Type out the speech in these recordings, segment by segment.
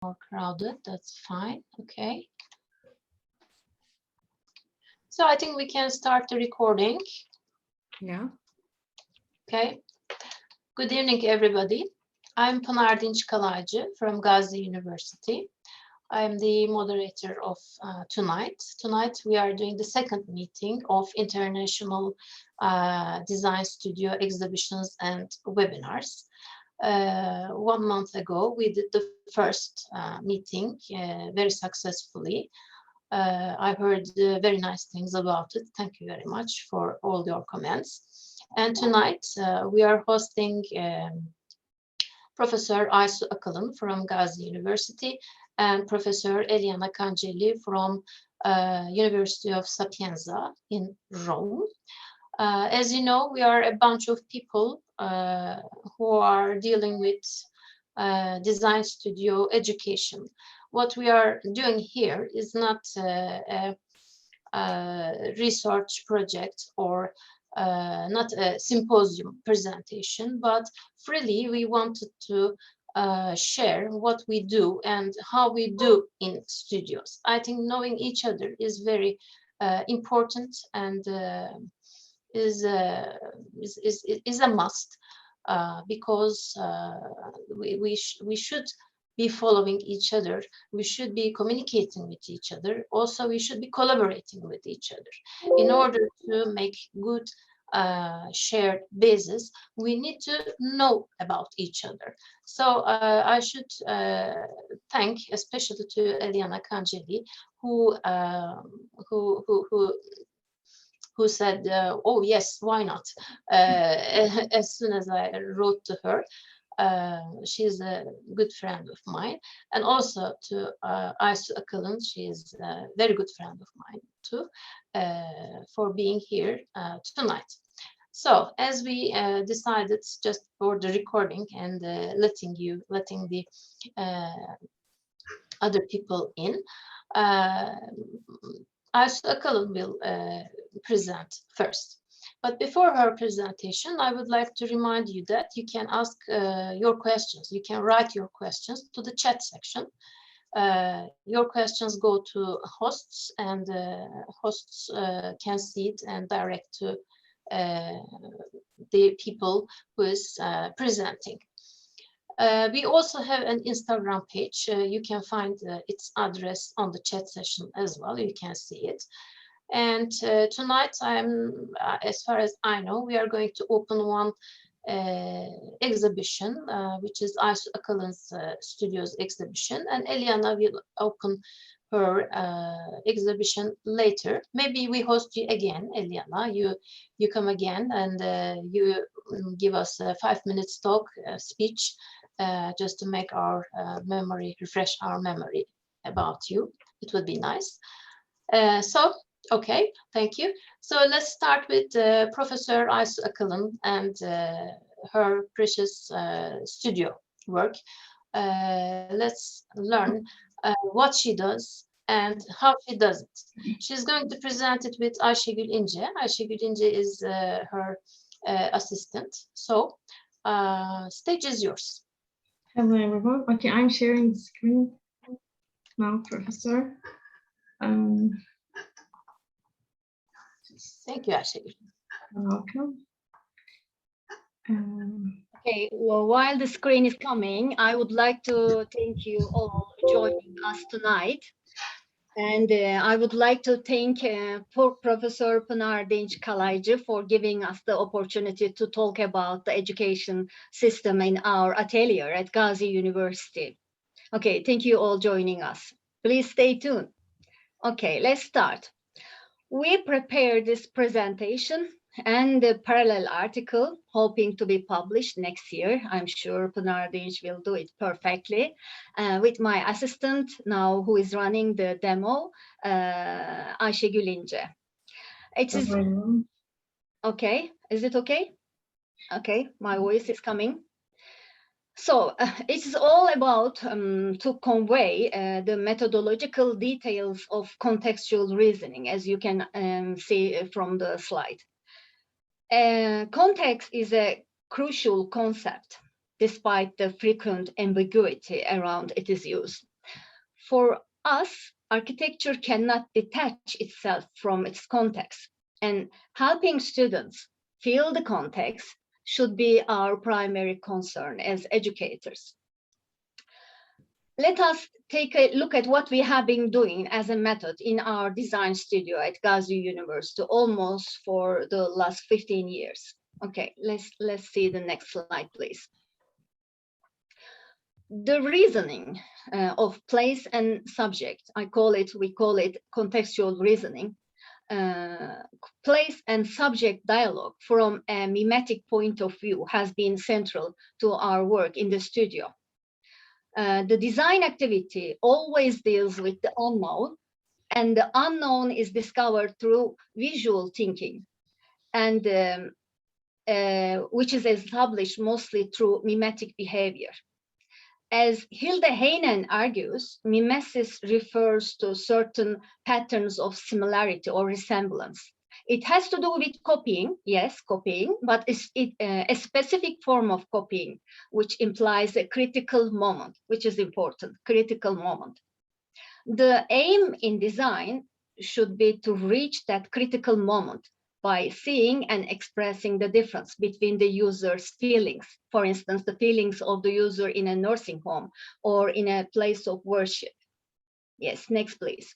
more crowded. That's fine. Okay. So I think we can start the recording. Yeah. Okay. Good evening, everybody. I'm Pınar Dinç from Gazi University. I'm the moderator of tonight. Tonight we are doing the second meeting of International Design Studio exhibitions and webinars. 1 month ago, we did the first meeting very successfully. I heard very nice things about it. Thank you very much for all your comments. And tonight we are hosting Professor Aysu Akalın from Gazi University and Professor Eliana Cangelli from University of Sapienza in Rome. As you know, we are a bunch of people who are dealing with design studio education. What we are doing here is not a research project or not a symposium presentation, but freely we wanted to share what we do and how we do in studios. I think knowing each other is very important and is a must because we should be following each other. We should be communicating with each other. Also, we should be collaborating with each other. In order to make good shared basis, we need to know about each other. So I should thank especially to Eliana Cangelli, who said, oh yes, why not? As soon as I wrote to her. She's a good friend of mine, and also to Aysu Akalın. She is a very good friend of mine too, for being here tonight. So as we decided just for the recording and letting the other people in, Aysu Akalın will present first. But before her presentation, I would like to remind you that you can ask your questions. You can write your questions to the chat section. Your questions go to hosts, and hosts can see it and direct to the people who is presenting. We also have an Instagram page. You can find its address on the chat session as well. You can see it. And tonight, as far as I know, we are going to open one exhibition, which is Aysu Akalın's Studios exhibition, and Eliana will open her exhibition later. Maybe we host you again, Eliana. You come again and you give us a 5 minutes talk speech just to make our refresh our memory about you. It would be nice. Okay, thank you. So let's start with Professor Aysu Akalın and her precious studio work. Let's learn what she does and how she does it. She's going to present it with Ayşegül İnce. Ayşegül İnce is her assistant. So stage is yours. Hello, everyone. Okay, I'm sharing the screen now, Professor. Thank you, Ayşegül. You're welcome. Okay, well, while the screen is coming, I would like to thank you all for joining us tonight. And I would like to thank Professor Pınar Dinç for giving us the opportunity to talk about the education system in our atelier at Gazi University. Okay, thank you all joining us. Please stay tuned. Okay, let's start. We prepared this presentation and the parallel article, hoping to be published next year. I'm sure Pınar Dinç will do it perfectly, with my assistant now, who is running the demo, Ayşegül İnce. It is okay. Is it okay? Okay, my voice is coming. So it's all about to convey the methodological details of contextual reasoning, as you can see from the slide. Context is a crucial concept, despite the frequent ambiguity around its use. for us, architecture cannot detach itself from its context, and helping students feel the context should be our primary concern as educators. Let us take a look at what we have been doing as a method in our design studio at Gazi University almost for the last 15 years. Okay, let's see the next slide, please. The reasoning of place and subject, we call it contextual reasoning. Place and subject dialogue from a mimetic point of view has been central to our work in the studio. The design activity always deals with the unknown, and the unknown is discovered through visual thinking, and which is established mostly through mimetic behavior. As Hilde Heinen argues, mimesis refers to certain patterns of similarity or resemblance. It has to do with copying, yes, copying, but it's a specific form of copying, which implies a critical moment, which is important, critical moment. The aim in design should be to reach that critical moment by seeing and expressing the difference between the user's feelings. For instance, the feelings of the user in a nursing home or in a place of worship. Yes, next, please.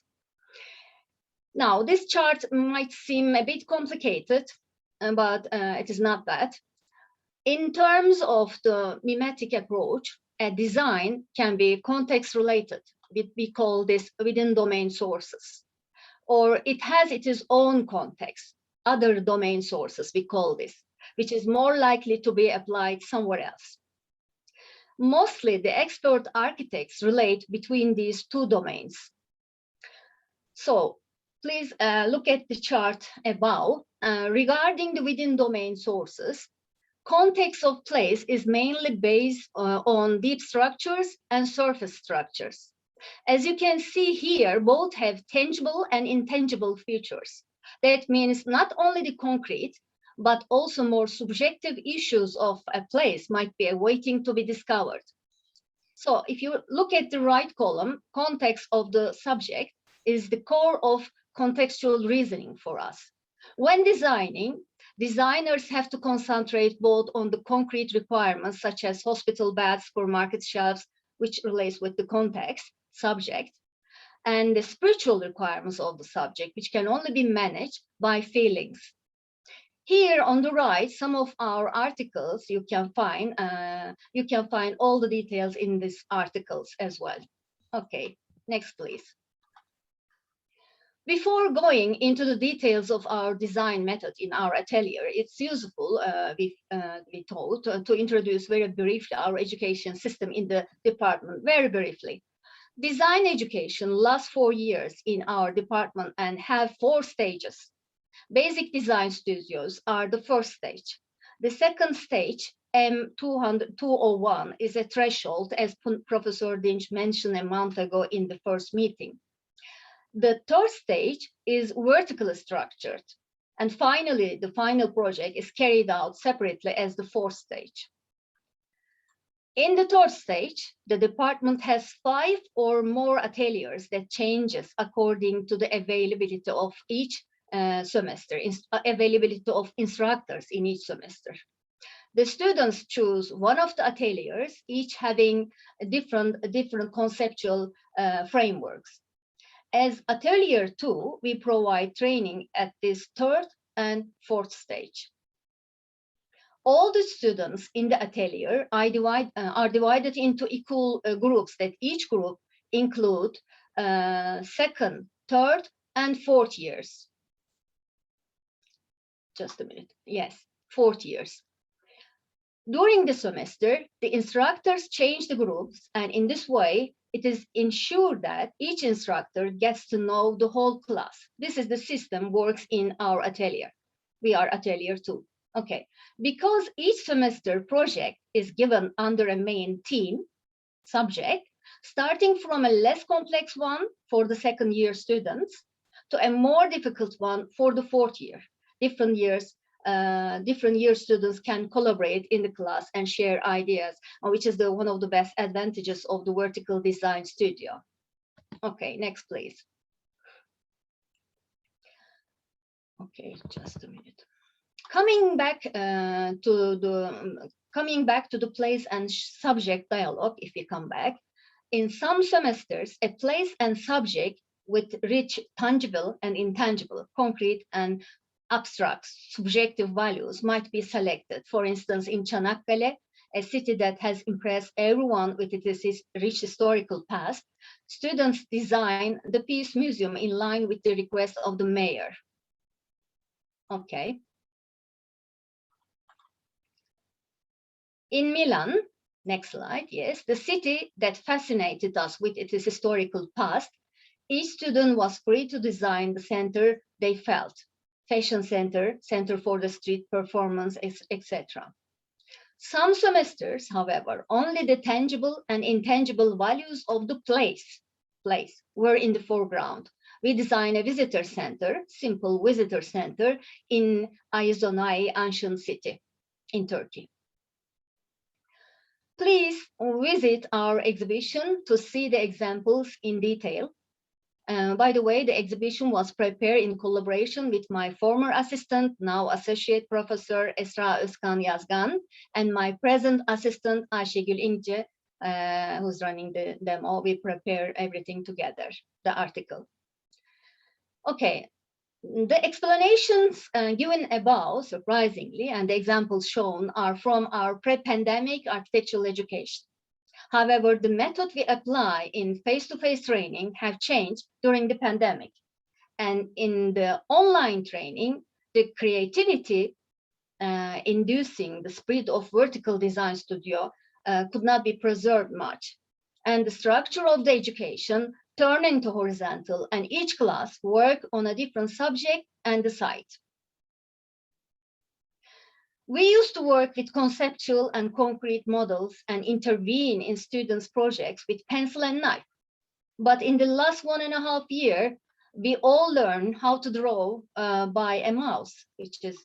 Now, this chart might seem a bit complicated, but it is not that. In terms of the mimetic approach, a design can be context related. We call this within domain sources, or it has its own context, other domain sources, we call this, which is more likely to be applied somewhere else. Mostly the expert architects relate between these two domains. So please look at the chart above. Regarding the within domain sources, context of place is mainly based on deep structures and surface structures. As you can see here, both have tangible and intangible features. That means not only the concrete, but also more subjective issues of a place might be awaiting to be discovered. So if you look at the right column, context of the subject is the core of contextual reasoning for us. When designing, designers have to concentrate both on the concrete requirements, such as hospital beds, supermarket shelves, which relates with the context, subject, and the spiritual requirements of the subject, which can only be managed by feelings. Here on the right, some of our articles you can find all the details in these articles as well. Okay, next please. Before going into the details of our design method in our atelier, it's useful, we thought, to introduce very briefly our education system in the department, very briefly. Design education lasts 4 years in our department and have 4 stages. Basic design studios are the first stage. The second stage, M201, is a threshold, as Professor Dinch mentioned a month ago in the first meeting. The third stage is vertically structured. And finally, the final project is carried out separately as the 4th stage. In the 3rd stage, the department has 5 or more ateliers that changes according to the availability of each semester, availability of instructors in each semester. The students choose one of the ateliers, each having different conceptual frameworks. As Atelier 2, we provide training at this 3rd and 4th stage. All the students in the atelier are divided into equal groups that each group include 2nd, 3rd, and 4th years. Just a minute. Yes, 4th years. During the semester, the instructors change the groups, and in this way, it is ensured that each instructor gets to know the whole class. This is the system works in our atelier. We are Atelier 2. Okay, because each semester project is given under a main theme, subject, starting from a less complex one for the 2nd year students to a more difficult one for the 4th year. Different year students can collaborate in the class and share ideas, which is one of the best advantages of the vertical design studio. Okay, next, please. Okay, just a minute. Coming back to the place and subject dialogue, if we come back, in some semesters, a place and subject with rich tangible and intangible, concrete and abstract subjective values might be selected. For instance, in Çanakkale, a city that has impressed everyone with its rich historical past, students design the Peace Museum in line with the request of the mayor. Okay. In Milan, next slide, yes, the city that fascinated us with its historical past, each student was free to design the center they felt, fashion center, center for the street performance, etc. Some semesters, however, only the tangible and intangible values of the place were in the foreground. We designed a visitor center, simple visitor center in Aysu ancient city in Turkey. Please visit our exhibition to see the examples in detail. By the way, the exhibition was prepared in collaboration with my former assistant, now Associate Professor Esra Özkan Yazgan, and my present assistant Ayşegül İnce, who's running the demo. We prepare everything together, the article. Okay, the explanations given above, surprisingly, and the examples shown are from our pre-pandemic architectural education. However, the method we apply in face-to-face training have changed during the pandemic. And in the online training, the creativity inducing the spirit of vertical design studio could not be preserved much. And the structure of the education turned into horizontal, and each class worked on a different subject and the site. We used to work with conceptual and concrete models and intervene in students' projects with pencil and knife. But in the last 1.5 years, we all learned how to draw by a mouse, which is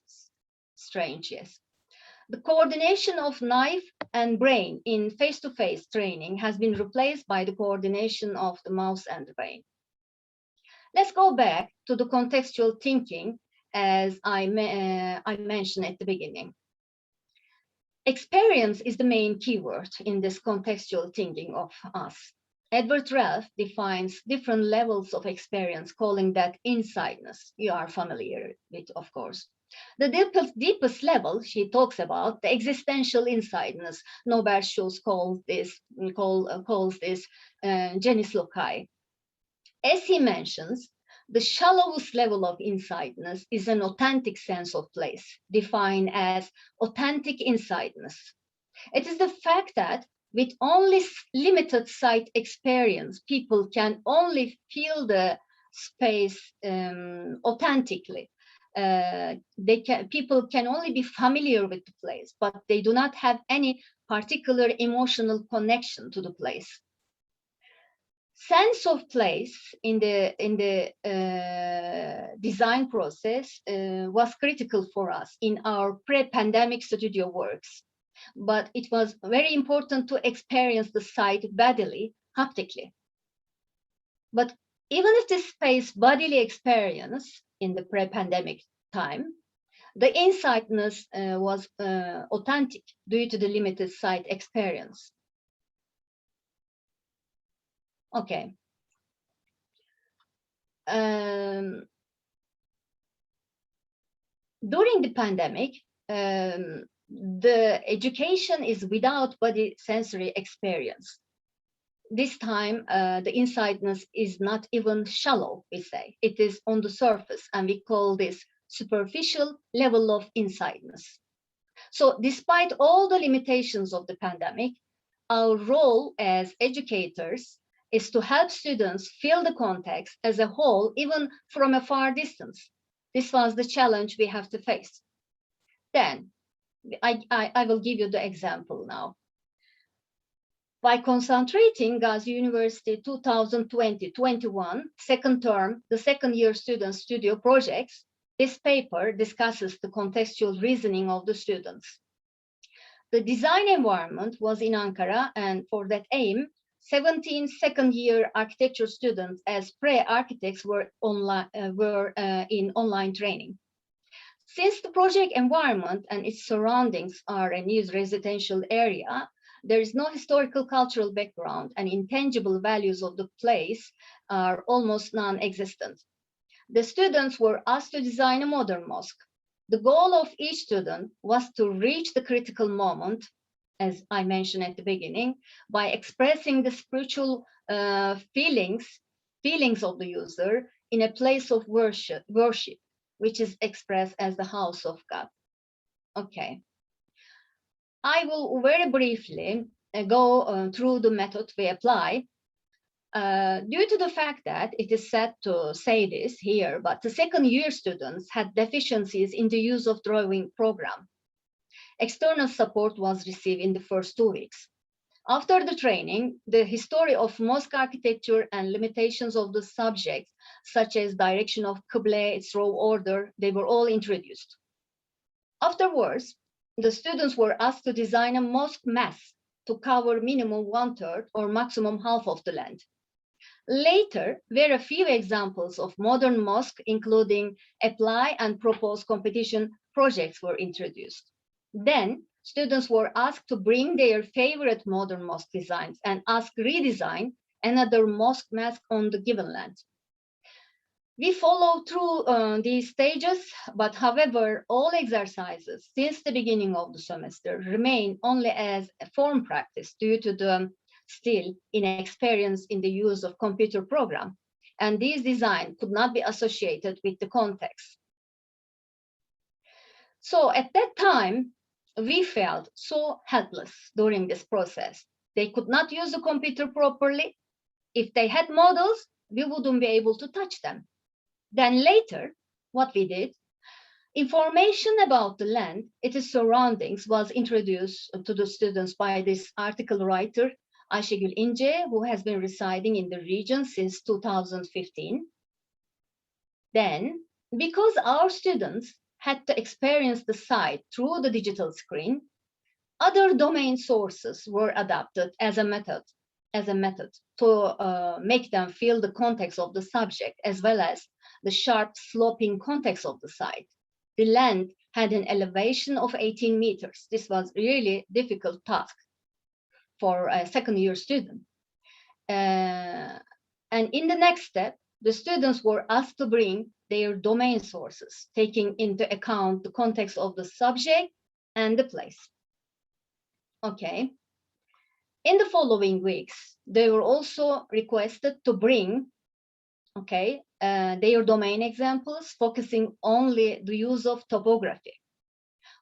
strange, yes. The coordination of knife and brain in face-to-face training has been replaced by the coordination of the mouse and the brain. Let's go back to the contextual thinking as I mentioned at the beginning. Experience is the main keyword in this contextual thinking of us. Edward Ralph defines different levels of experience, calling that insideness. You are familiar with, of course. The deepest level she talks about, the existential insideness. Nobel Schultz calls this genius loci. As he mentions, the shallowest level of insideness is an authentic sense of place, defined as authentic insideness. It is the fact that with only limited sight experience, people can only feel the space authentically. People can only be familiar with the place, but they do not have any particular emotional connection to the place. Sense of place in the design process was critical for us in our pre-pandemic studio works, but it was very important to experience the site bodily, haptically. But even if this space bodily experience in the pre-pandemic time, the insideness was authentic due to the limited site experience. Okay. During the pandemic, the education is without body sensory experience. This time, the insideness is not even shallow, we say. It is on the surface, and we call this superficial level of insideness. So despite all the limitations of the pandemic, our role as educators is to help students feel the context as a whole, even from a far distance. This was the challenge we have to face. Then, I will give you the example now. By concentrating Gazi University 2020-21 second term, the second year student studio projects, this paper discusses the contextual reasoning of the students. The design environment was in Ankara, and for that aim, 17 second-year architecture students as pre-architects were in online training. Since the project environment and its surroundings are a new residential area, there is no historical cultural background, and intangible values of the place are almost non-existent. The students were asked to design a modern mosque. The goal of each student was to reach the critical moment, as I mentioned at the beginning, by expressing the spiritual feelings of the user in a place of worship, which is expressed as the house of God. Okay. I will very briefly go through the method we apply. Due to the fact that it is sad to say this here, but the second-year students had deficiencies in the use of drawing program. External support was received in the first 2 weeks. After the training, the history of mosque architecture and limitations of the subject, such as direction of Qibla, its row order, they were all introduced. Afterwards, the students were asked to design a mosque mass to cover minimum 1/3 or maximum half of the land. Later, very few examples of modern mosque, including apply and propose competition projects, were introduced. Then, students were asked to bring their favorite modern mosque designs and ask redesign another mosque mask on the given land. We follow through these stages, but however, all exercises since the beginning of the semester remain only as a form practice due to the still inexperience in the use of computer program, and these designs could not be associated with the context. So at that time, we felt so helpless during this process. They could not use the computer properly. If they had models, we wouldn't be able to touch them. Then later, what we did, information about the land, its surroundings, was introduced to the students by this article writer, Ayşegül İnce, who has been residing in the region since 2015. Then, because our students had to experience the site through the digital screen, other domain sources were adapted as a method to make them feel the context of the subject, as well as the sharp sloping context of the site. The land had an elevation of 18 meters. This was really difficult task for a second-year student. And in the next step, the students were asked to bring their domain sources, taking into account the context of the subject and the place. Okay. In the following weeks, they were also requested to bring, their domain examples, focusing only the use of topography.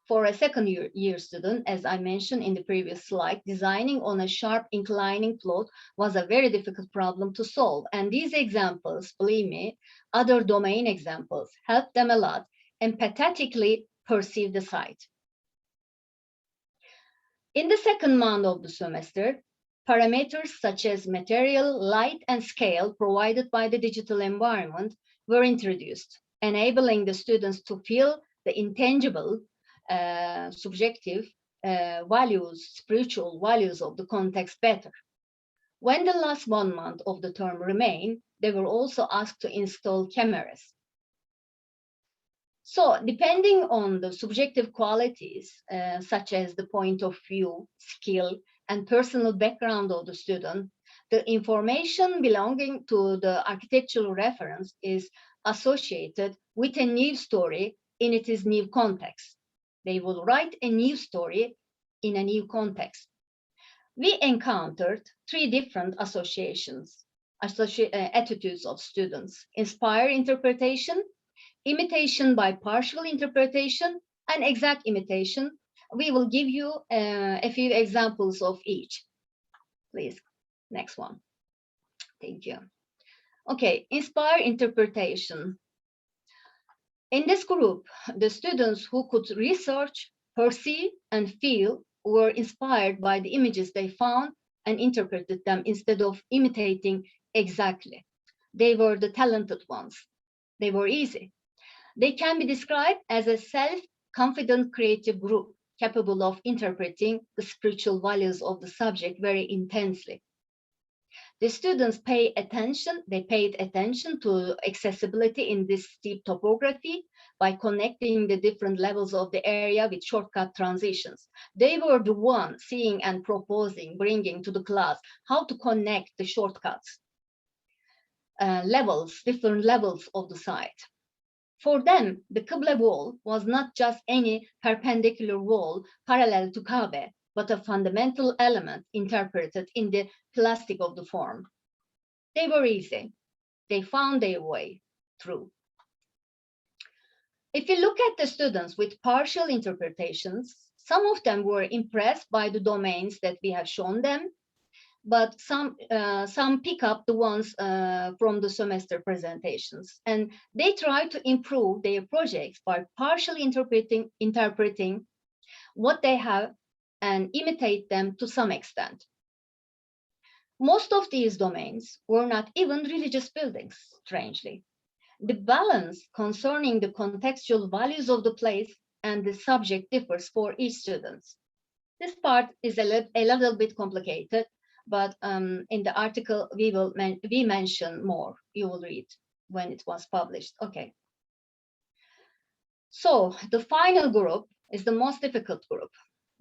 For a second-year student, as I mentioned in the previous slide, designing on a sharp inclining plot was a very difficult problem to solve. And these examples, believe me, other domain examples, helped them a lot empathetically perceive the site. In the second month of the semester, parameters such as material, light, and scale provided by the digital environment were introduced, enabling the students to feel the intangible, subjective values, spiritual values of the context better. When the last 1 month of the term remained, they were also asked to install cameras. So depending on the subjective qualities, such as the point of view, skill, and personal background of the student, the information belonging to the architectural reference is associated with a new story in its new context. They will write a new story in a new context. We encountered 3 different attitudes of students: inspired interpretation, imitation by partial interpretation, and exact imitation. We will give you a few examples of each. Please, next one. Thank you. Okay, inspired interpretation. In this group, the students who could research, perceive, and feel were inspired by the images they found and interpreted them instead of imitating exactly. They were the talented ones. They were easy. They can be described as a self-confident creative group capable of interpreting the spiritual values of the subject very intensely. The students paid attention to accessibility in this steep topography by connecting the different levels of the area with shortcut transitions. They were the ones seeing and proposing, bringing to the class how to connect the shortcuts, different levels of the site. For them, the Qibla wall was not just any perpendicular wall parallel to Kaaba, but a fundamental element interpreted in the plastic of the form. They were easy. They found their way through. If you look at the students with partial interpretations, some of them were impressed by the domains that we have shown them, but some pick up the ones from the semester presentations, and they try to improve their projects by partially interpreting what they have and imitate them to some extent. Most of these domains were not even religious buildings, strangely. The balance concerning the contextual values of the place and the subject differs for each student. This part is a little bit complicated, but in the article we mention more. You will read when it was published. Okay. So the final group is the most difficult group.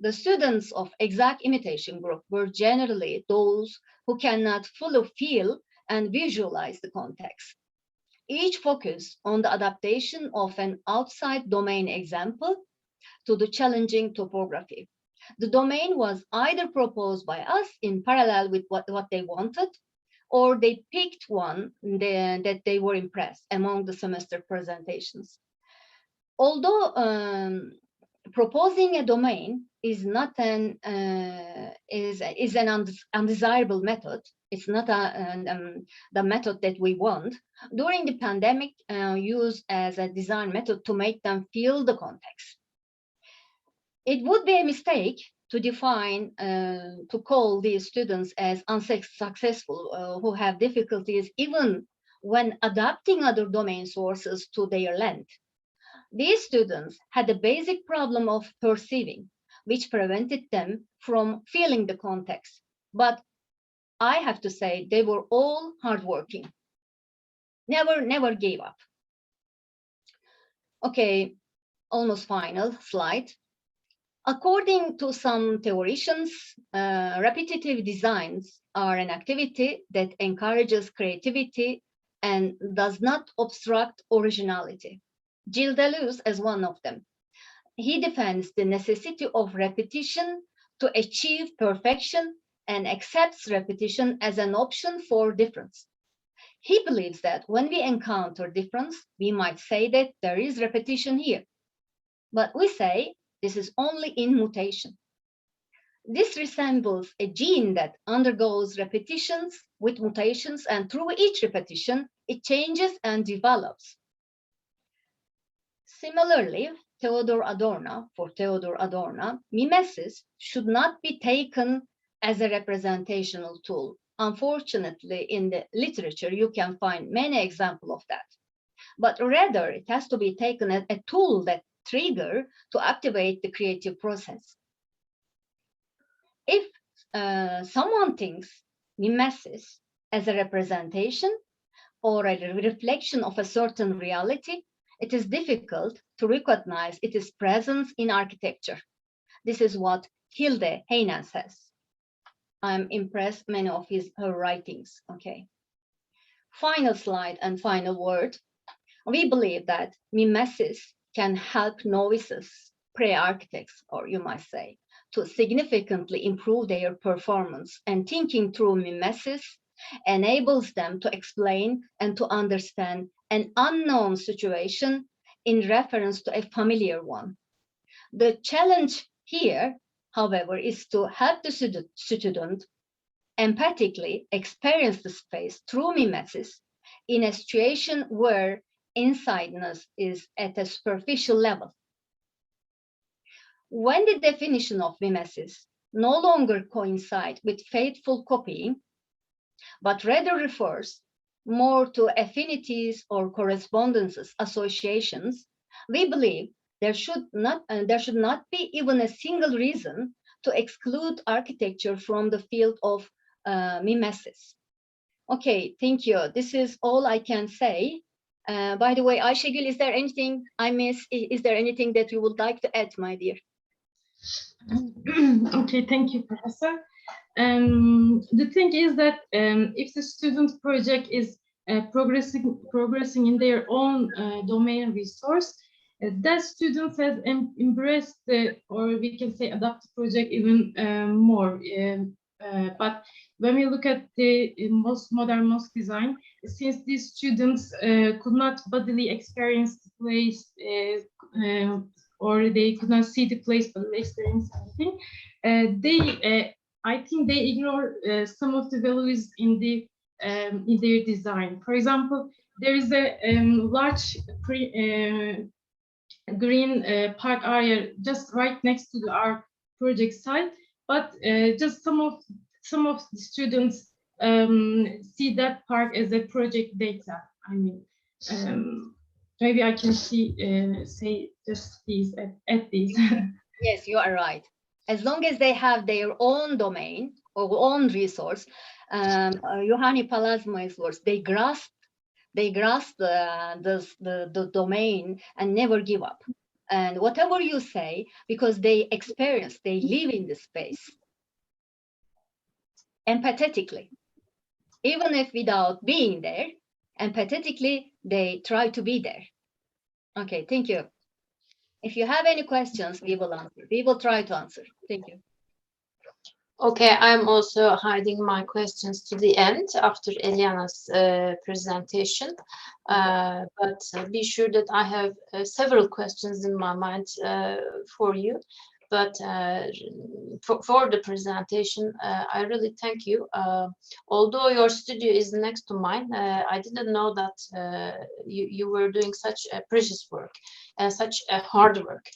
The students of exact imitation group were generally those who cannot fully feel and visualize the context. Each focused on the adaptation of an outside domain example to the challenging topography. The domain was either proposed by us in parallel with what they wanted, or they picked one that they were impressed among the semester presentations. Although proposing a domain is not an undesirable method, it's not the method that we want. During the pandemic, used as a design method to make them feel the context. It would be a mistake to define, to call these students as unsuccessful, who have difficulties even when adapting other domain sources to their length. These students had a basic problem of perceiving, which prevented them from feeling the context. But I have to say they were all hardworking, never gave up. Okay, almost final slide. According to some theoreticians, repetitive designs are an activity that encourages creativity and does not obstruct originality. Gilles Deleuze is one of them. He defends the necessity of repetition to achieve perfection and accepts repetition as an option for difference. He believes that when we encounter difference, we might say that there is repetition here, but we say this is only in mutation. This resembles a gene that undergoes repetitions with mutations, and through each repetition, it changes and develops. Similarly, for Theodor Adorno, mimesis should not be taken as a representational tool. Unfortunately, in the literature, you can find many examples of that. But rather, it has to be taken as a tool that trigger to activate the creative process. If someone thinks mimesis as a representation or a reflection of a certain reality, it is difficult to recognize its presence in architecture. This is what Hilde Heine says. I'm impressed many of her writings. Okay. Final slide and final word. We believe that mimesis can help novices, pre-architects, or you might say, to significantly improve their performance, and thinking through mimesis enables them to explain and to understand an unknown situation in reference to a familiar one. The challenge here, however, is to help the student empathically experience the space through mimesis in a situation where insideness is at a superficial level. When the definition of mimesis no longer coincides with faithful copying, but rather refers more to affinities or correspondences, associations, we believe there should not be even a single reason to exclude architecture from the field of mimesis. Okay, thank you. This is all I can say. By the way, Ayşegül, is there anything I miss? Is there anything that you would like to add, my dear? Okay, thank you, Professor. The thing is that if the student project is progressing in their own domain resource, that students has embraced or we can say adopt the project even more. But when we look at the most modern mosque design, since these students could not bodily experience the place or they could not see the place bodily experience something, I think they ignore some of the values in their design. For example, there is a large green park area just right next to our project site, but just some of the students see that park as a project data. I mean, maybe I can say just these at these. Yes, you are right. As long as they have their own domain or own resource, Yohani Palazma's words, they grasp the domain and never give up. And whatever you say, because they experience, they live in the space empathetically, even if without being there, empathetically, they try to be there. Okay, thank you. If you have any questions, we will answer. We will try to answer. Thank you. Okay, I'm also hiding my questions to the end after Eliana's presentation, but be sure that I have several questions in my mind for you. But for the presentation, I really thank you. Although your studio is next to mine, I didn't know that you were doing such precious work and such hard work.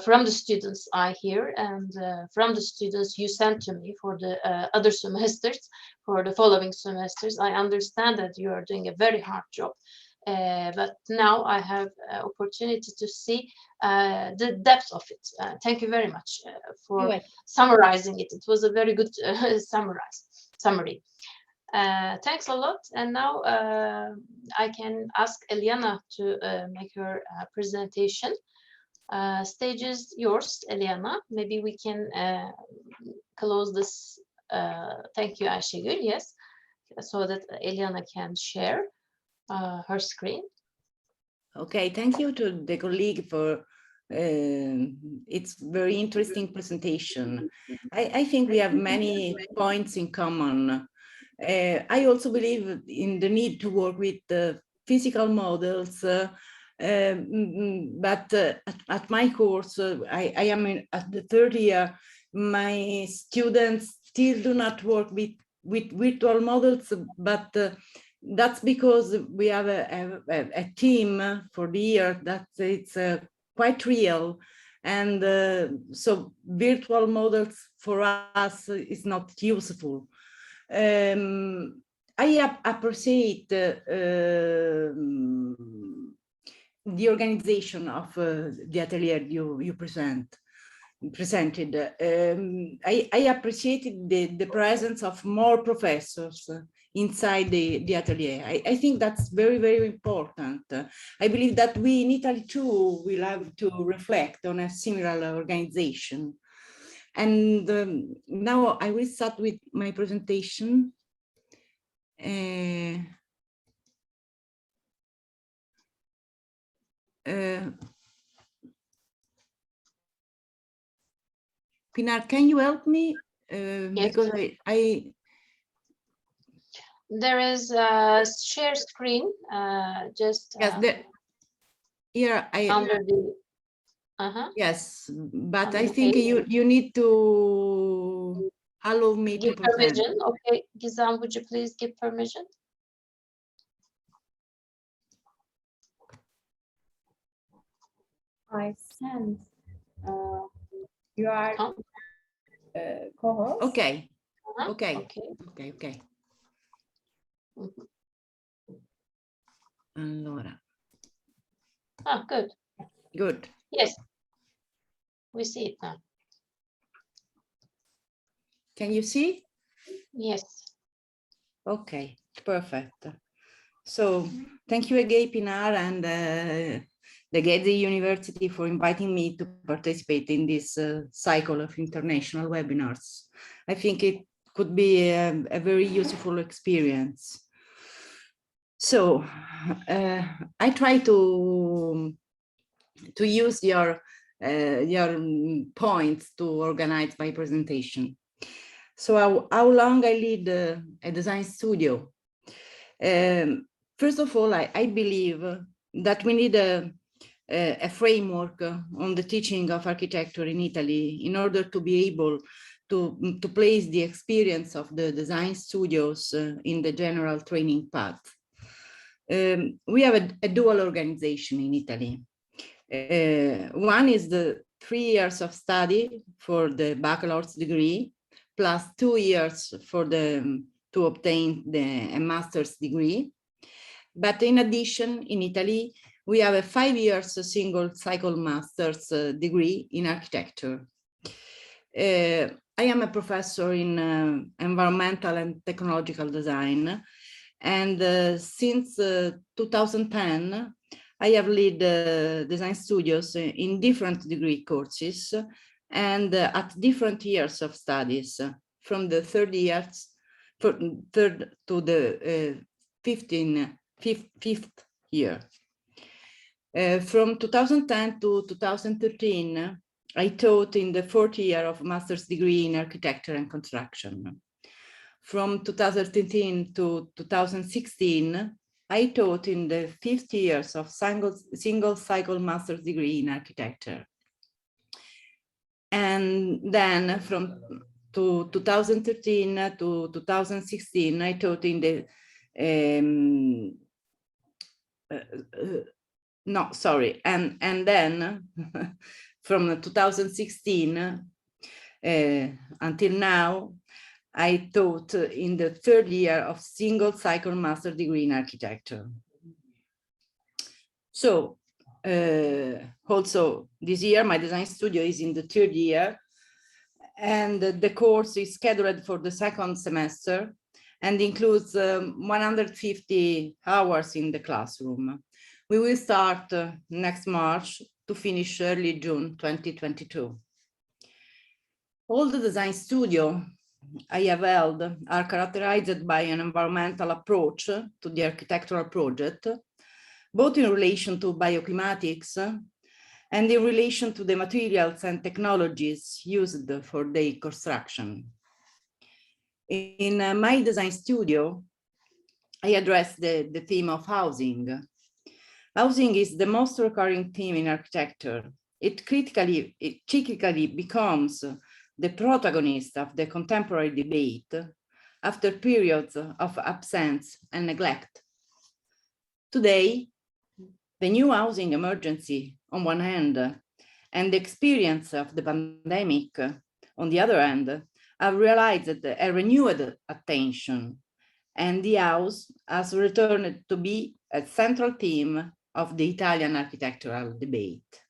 From the students I hear and from the students you sent to me for the other semesters, for the following semesters, I understand that you are doing a very hard job. But now I have opportunity to see the depth of it. Thank you very much for summarizing it. It was a very good summary. Thanks a lot. And now I can ask Eliana to make her presentation. Stage is yours, Eliana. Maybe we can close this. Thank you, Ayşegül. Yes, so that Eliana can share her screen. Okay, thank you to the colleague for its very interesting presentation. I think we have many points in common. I also believe in the need to work with physical models. But at my course, I am at the third year, my students still do not work with virtual models, but that's because we have a team for the year that it's quite real. And so virtual models for us is not useful. I appreciate the organization of the atelier you presented. I appreciated the presence of more professors inside the atelier. I think that's very, very important. I believe that we in Italy too will have to reflect on a similar organization. And now I will start with my presentation. Pinar, can you help me? Yes. Because there is a share screen. Just yes, here under the. Yes, but I think you need to allow me give to present. Permission. Okay, Gizem, would you please give permission? I sense you are co-host. Okay. Okay. Allora. Good. Good. Yes. We see it now. Can you see? Yes. Okay. Perfect. So thank you again, Pinar, and the Gazi University for inviting me to participate in this cycle of international webinars. I think it could be a very useful experience. So I try to use your points to organize my presentation. So how long I lead a design studio? First of all, I believe that we need a framework on the teaching of architecture in Italy in order to be able to place the experience of the design studios in the general training path. We have a dual organization in Italy. One is the 3 years of study for the baccalaureate degree, plus 2 years for to obtain a master's degree. But in addition, in Italy, we have a 5 years single cycle master's degree in architecture. I am a professor in environmental and technological design. And since 2010, I have led design studios in different degree courses and at different years of studies, from the third to the fifth year. From 2010 to 2013, I taught in the 4th year of master's degree in architecture and construction. From 2013 to 2016, I taught in the 5th years of single cycle master's degree in architecture. And then from 2013 to 2016, I taught in the and then from 2016 until now, I taught in the 3rd year of single cycle master degree in architecture. So also this year, my design studio is in the 3rd year, and the course is scheduled for the 2nd semester and includes 150 hours in the classroom. We will start next March to finish early June 2022. All the design studio I have held are characterized by an environmental approach to the architectural project, both in relation to bioclimatics and in relation to the materials and technologies used for their construction. In my design studio, I address the theme of housing. Housing is the most recurring theme in architecture. It cyclically becomes the protagonist of the contemporary debate after periods of absence and neglect. Today, the new housing emergency on one hand and the experience of the pandemic on the other hand have realized a renewed attention, and the house has returned to be a central theme of the Italian architectural debate.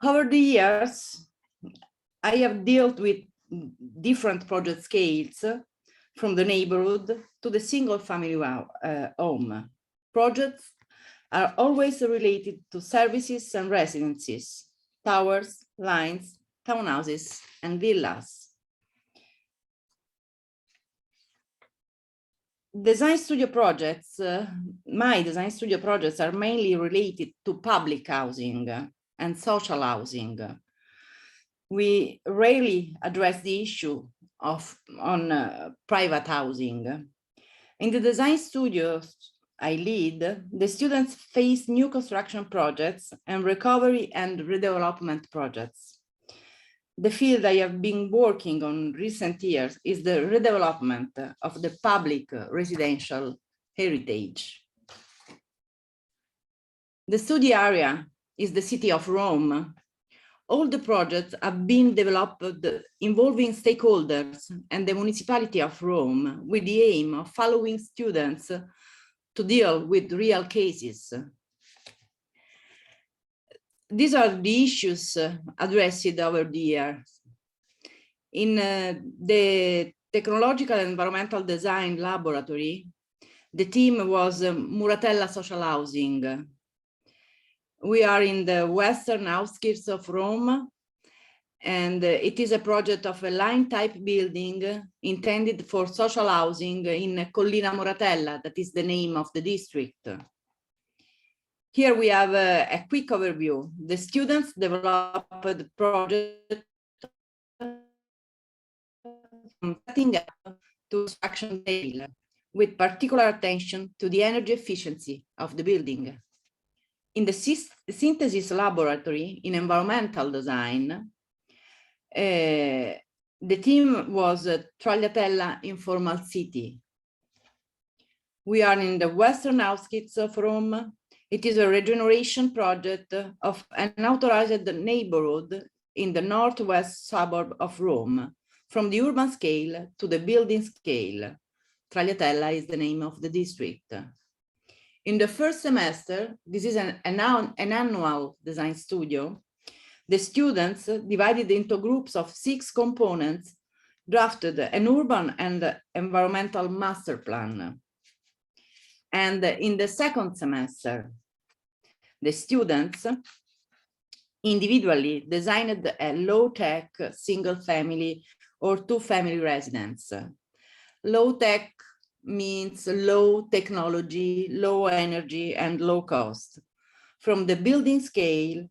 Over the years, I have dealt with different project scales, from the neighborhood to the single family home. Projects are always related to services and residences, towers, lines, townhouses, and villas. Design studio projects, my design studio projects are mainly related to public housing and social housing. We rarely address the issue on private housing. In the design studios I lead, the students face new construction projects and recovery and redevelopment projects. The field I have been working on recent years is the redevelopment of the public residential heritage. The study area is the city of Rome. All the projects have been developed involving stakeholders and the municipality of Rome with the aim of following students to deal with real cases. These are the issues addressed over the years. In the Technological and Environmental Design Laboratory, the theme was Muratella Social Housing. We are in the western outskirts of Rome, and it is a project of a line-type building intended for social housing in Collina Muratella, that is the name of the district. Here we have a quick overview. The students developed the project from setting up to construction detail, with particular attention to the energy efficiency of the building. In the synthesis laboratory in environmental design, the theme was Tagliatella Informal City. We are in the western outskirts of Rome. It is a regeneration project of an authorized neighborhood in the northwest suburb of Rome, from the urban scale to the building scale. Tagliatella is the name of the district. In the first semester, this is an annual design studio. The students, divided into groups of 6 components, drafted an urban and environmental master plan. And in the second semester, the students individually designed a low-tech single-family or 2-family residence. Low-tech means low technology, low energy, and low cost, from the building scale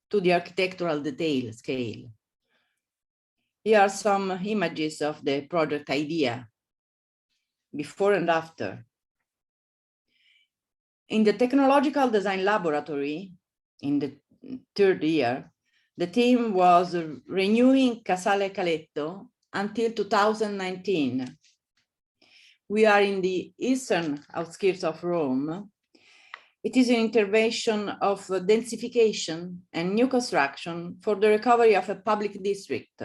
to the architectural detail scale. Here are some images of the project idea, before and after. In the Technological Design Laboratory, in the 3rd year, the theme was renewing Casale Caletto until 2019. We are in the eastern outskirts of Rome. It is an intervention of densification and new construction for the recovery of a public district.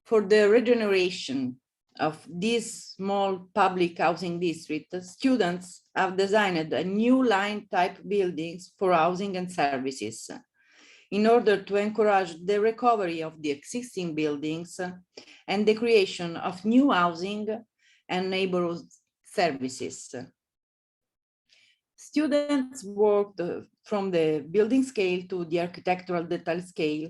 For the regeneration of this small public housing district, students have designed a new line-type buildings for housing and services in order to encourage the recovery of the existing buildings and the creation of new housing and neighborhood services. Students worked from the building scale to the architectural detail scale,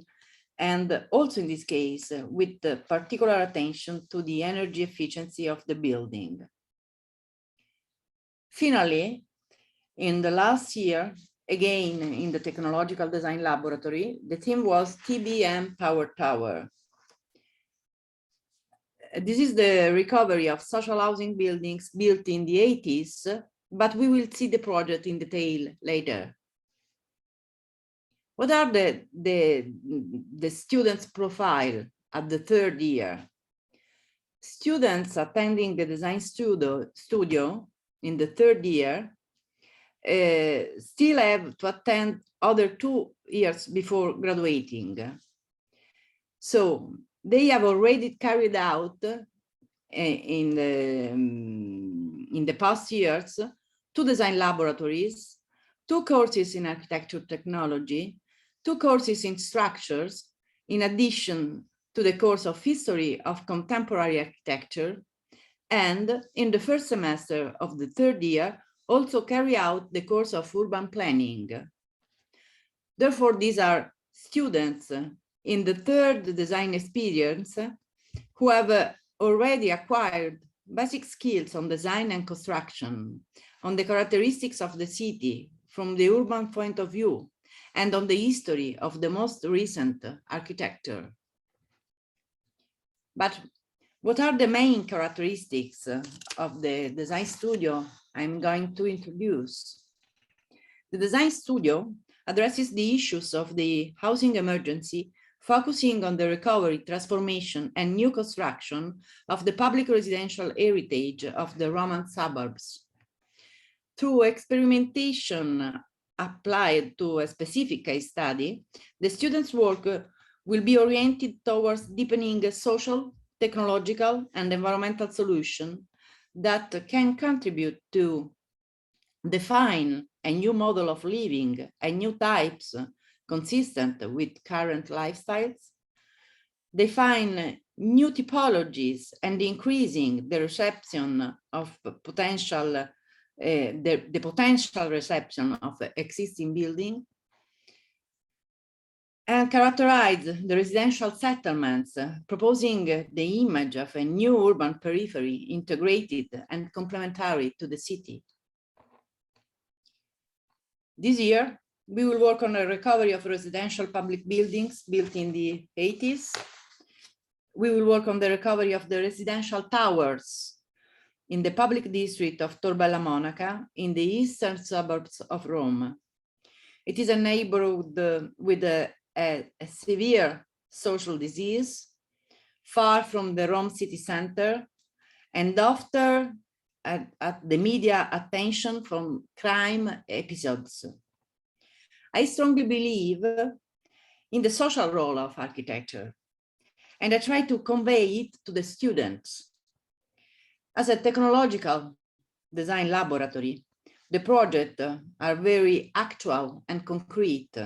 and also in this case, with particular attention to the energy efficiency of the building. Finally, in the last year, again in the Technological Design Laboratory, the theme was TBM Power Tower. This is the recovery of social housing buildings built in the 80s, but we will see the project in detail later. What are the students' profile at the 3rd year? Students attending the design studio in the 3rd year still have to attend other 2 years before graduating. So they have already carried out in the past years 2 design laboratories, 2 courses in architecture technology, 2 courses in structures, in addition to the course of history of contemporary architecture, and in the first semester of the 3rd year, also carry out the course of urban planning. Therefore, these are students in the 3rd design experience who have already acquired basic skills on design and construction, on the characteristics of the city from the urban point of view, and on the history of the most recent architecture. But what are the main characteristics of the design studio I'm going to introduce? The design studio addresses the issues of the housing emergency, focusing on the recovery, transformation, and new construction of the public residential heritage of the Roman suburbs. Through experimentation applied to a specific case study, the students' work will be oriented towards deepening a social, technological, and environmental solution that can contribute to define a new model of living and new types consistent with current lifestyles, define new typologies and increasing the reception of potential, the potential reception of existing building, and characterize the residential settlements, proposing the image of a new urban periphery integrated and complementary to the city. This year, we will work on a recovery of residential public buildings built in the 80s. We will work on the recovery of the residential towers in the public district of Tor Bella Monaca in the eastern suburbs of Rome. It is a neighborhood with a severe social disease, far from the Rome city center, and after at the media attention from crime episodes. I strongly believe in the social role of architecture, and I try to convey it to the students. As a technological design laboratory, the projects are very actual and concrete.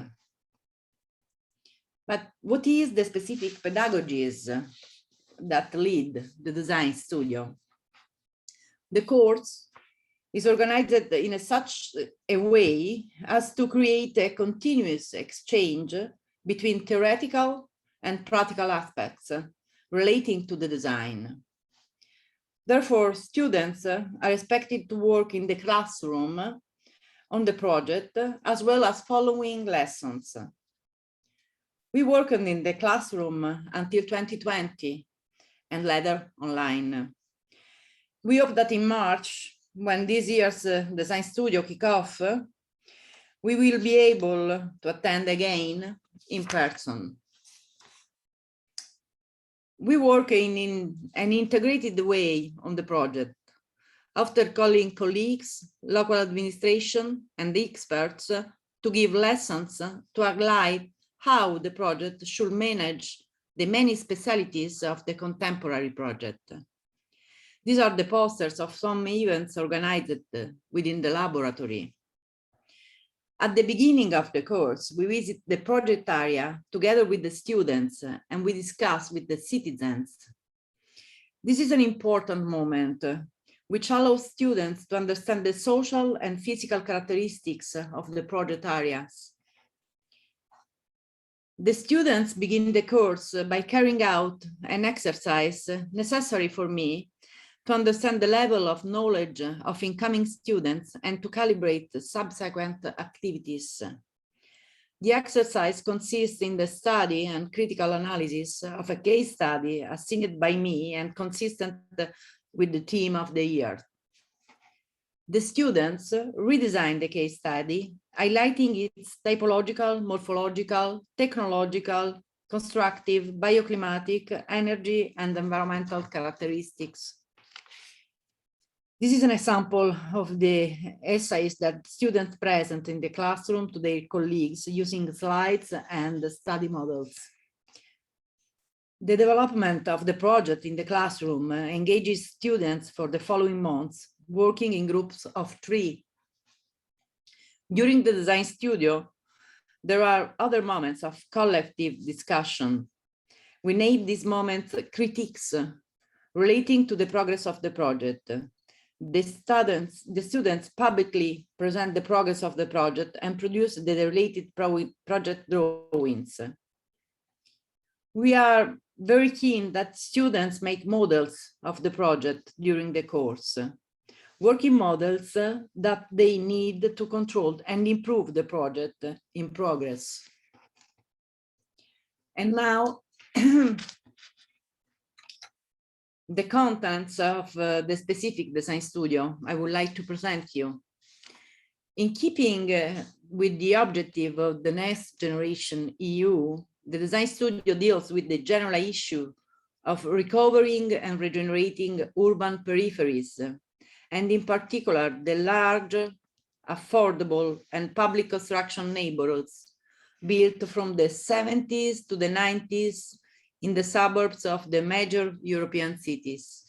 But what is the specific pedagogies that lead the design studio? The course is organized in such a way as to create a continuous exchange between theoretical and practical aspects relating to the design. Therefore, students are expected to work in the classroom on the project, as well as following lessons. We worked in the classroom until 2020 and later online. We hope that in March, when this year's design studio kick off, we will be able to attend again in person. We work in an integrated way on the project. After calling colleagues, local administration, and experts to give lessons to highlight how the project should manage the many specialties of the contemporary project. These are the posters of some events organized within the laboratory. At the beginning of the course, we visit the project area together with the students and we discuss with the citizens. This is an important moment which allows students to understand the social and physical characteristics of the project areas. The students begin the course by carrying out an exercise necessary for me to understand the level of knowledge of incoming students and to calibrate subsequent activities. The exercise consists in the study and critical analysis of a case study assigned by me and consistent with the theme of the year. The students redesign the case study, highlighting its typological, morphological, technological, constructive, bioclimatic, energy, and environmental characteristics. This is an example of the essays that students present in the classroom to their colleagues using slides and study models. The development of the project in the classroom engages students for the following months, working in groups of 3. During the design studio, there are other moments of collective discussion. We name these moments critiques relating to the progress of the project. The students publicly present the progress of the project and produce the related project drawings. We are very keen that students make models of the project during the course, working models that they need to control and improve the project in progress. And now, the contents of the specific design studio I would like to present you. In keeping with the objective of the Next Generation EU, the design studio deals with the general issue of recovering and regenerating urban peripheries, and in particular, the large, affordable, and public construction neighborhoods built from the 70s to the 90s in the suburbs of the major European cities.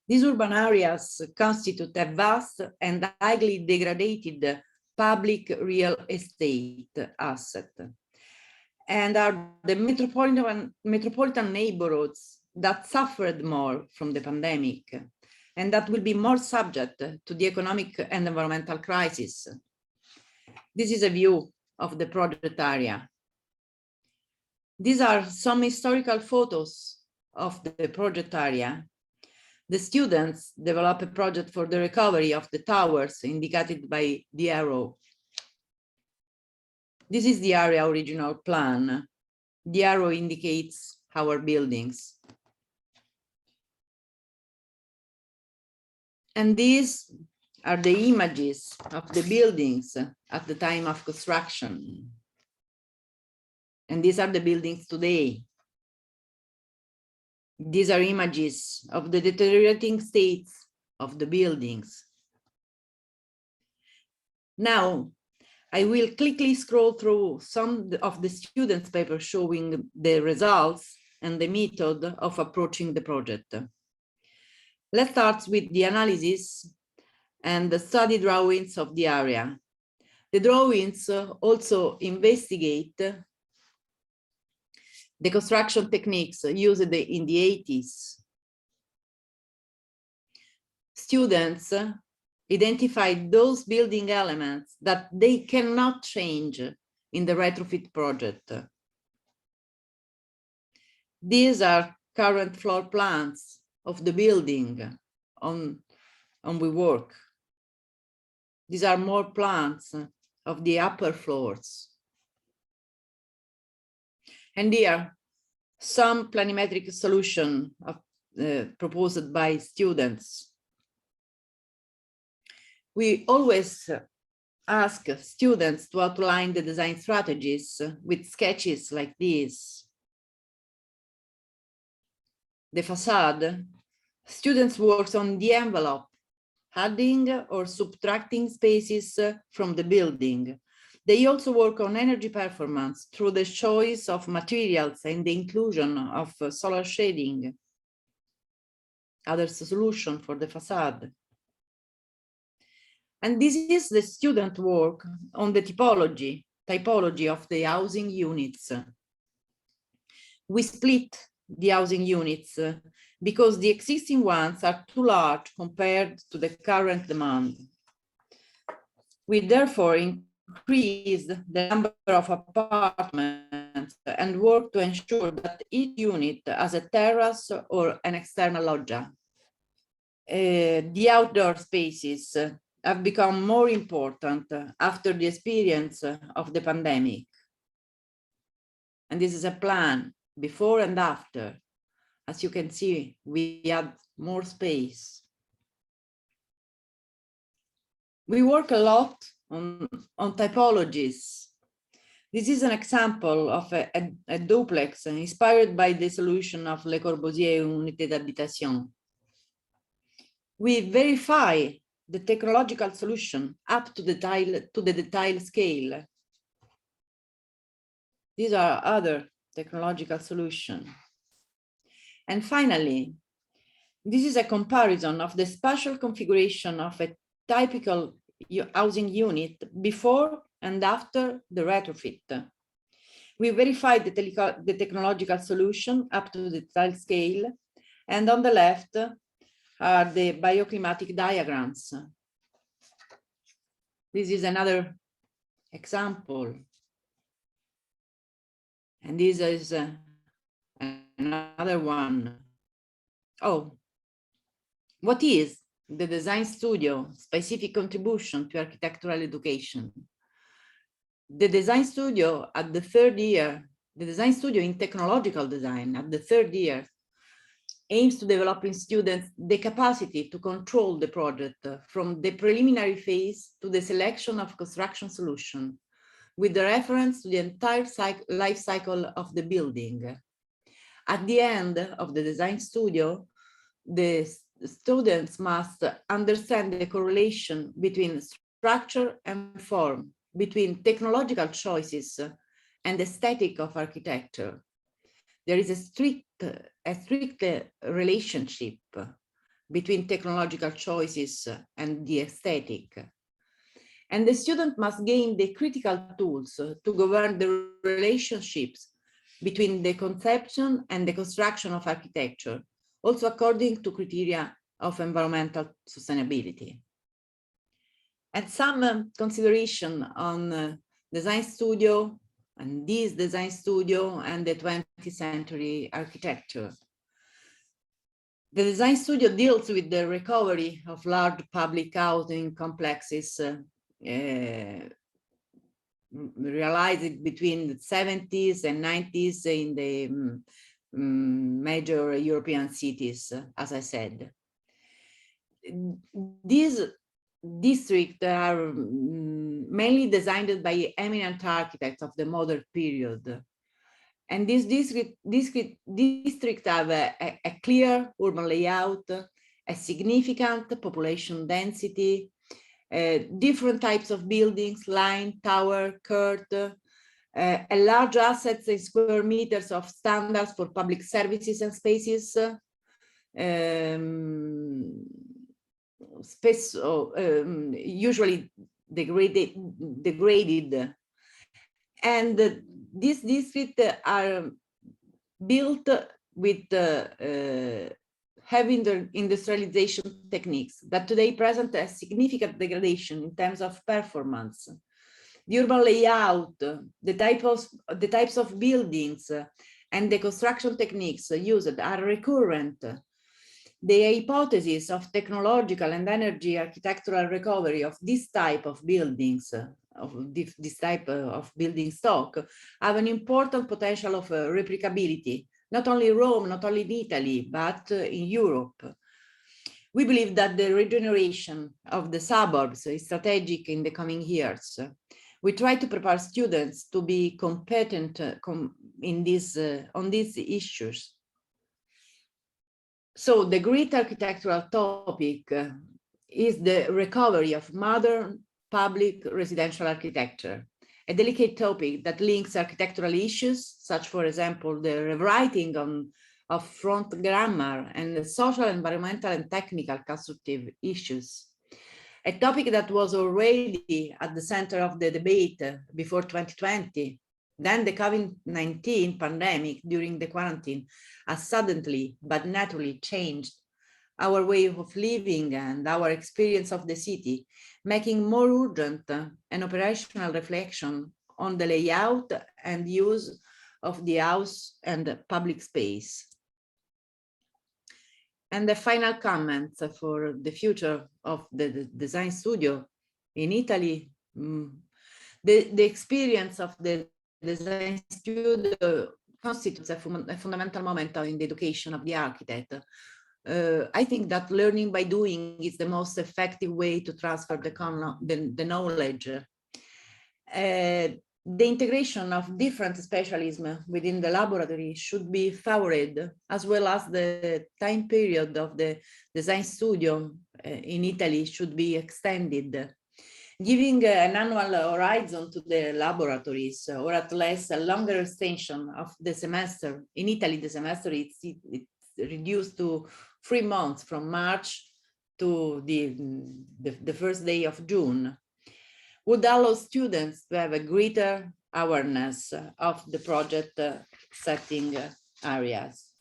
These urban areas constitute a vast and highly degraded public real estate asset. and are the metropolitan neighborhoods that suffered more from the pandemic and that will be more subject to the economic and environmental crisis. This is a view of the project area. These are some historical photos of the project area. The students develop a project for the recovery of the towers indicated by the arrow. This is the area original plan. The arrow indicates our buildings. And these are the images of the buildings at the time of construction. And these are the buildings today. These are images of the deteriorating states of the buildings. Now, I will quickly scroll through some of the students' papers showing the results and the method of approaching the project. Let's start with the analysis and the study drawings of the area. The drawings also investigate the construction techniques used in the 80s. Students identified those building elements that they cannot change in the retrofit project. These are current floor plans of the building on we work. These are more plans of the upper floors. And here, some planimetric solution proposed by students. We always ask students to outline the design strategies with sketches like this. The facade, students work on the envelope, adding or subtracting spaces from the building. They also work on energy performance through the choice of materials and the inclusion of solar shading, other solution for the facade. And this is the student work on the typology of the housing units. We split the housing units because the existing ones are too large compared to the current demand. We therefore increase the number of apartments and work to ensure that each unit has a terrace or an external loggia. The outdoor spaces have become more important after the experience of the pandemic. And this is a plan before and after. As you can see, we had more space. We work a lot on typologies. This is an example of a duplex inspired by the solution of Le Corbusier unité d'habitation. We verify the technological solution up to the tile scale. These are other technological solutions. And finally, this is a comparison of the spatial configuration of a typical housing unit before and after the retrofit. We verified the technological solution up to the tile scale, and on the left are the bioclimatic diagrams. This is another example. And this is another one. Oh, what is the design studio specific contribution to architectural education? The design studio at the third year, the design studio in technological design at the third year aims to develop in students the capacity to control the project from the preliminary phase to the selection of construction solution, with the reference to the entire life cycle of the building. At the end of the design studio, the students must understand the correlation between structure and form, between technological choices and aesthetic of architecture. There is a strict relationship between technological choices and the aesthetic. And the student must gain the critical tools to govern the relationships between the conception and the construction of architecture, also according to criteria of environmental sustainability. And some consideration on design studio and this design studio and the 20th century architecture. The design studio deals with the recovery of large public housing complexes realized between the 70s and 90s in the major European cities, as I said. These districts are mainly designed by eminent architects of the modern period. And these districts have a clear urban layout, a significant population density, different types of buildings, line, tower, court, a large assets in square meters of standards for public services and spaces, usually degraded. And these districts are built with heavy industrialization techniques that today present a significant degradation in terms of performance. The urban layout, the types of buildings, and the construction techniques used are recurrent. The hypothesis of technological and energy architectural recovery of this type of buildings, of this type of building stock, have an important potential of replicability, not only in Rome, not only in Italy, but in Europe. We believe that the regeneration of the suburbs is strategic in the coming years. We try to prepare students to be competent in on these issues. So the great architectural topic is the recovery of modern public residential architecture, a delicate topic that links architectural issues, such, for example, the rewriting of front grammar and the social, environmental, and technical constructive issues. A topic that was already at the center of the debate before 2020. Then the COVID-19 pandemic during the quarantine has suddenly but naturally changed our way of living and our experience of the city, making more urgent an operational reflection on the layout and use of the house and public space. And the final comments for the future of the design studio in Italy. The experience of the design studio constitutes a fundamental moment in the education of the architect. I think that learning by doing is the most effective way to transfer the knowledge. The integration of different specialisms within the laboratory should be favored, as well as the time period of the design studio in Italy should be extended, giving an annual horizon to the laboratories, or at least a longer extension of the semester. In Italy, the semester it's reduced to 3 months from March to the first day of June, would allow students to have a greater awareness of the project setting areas.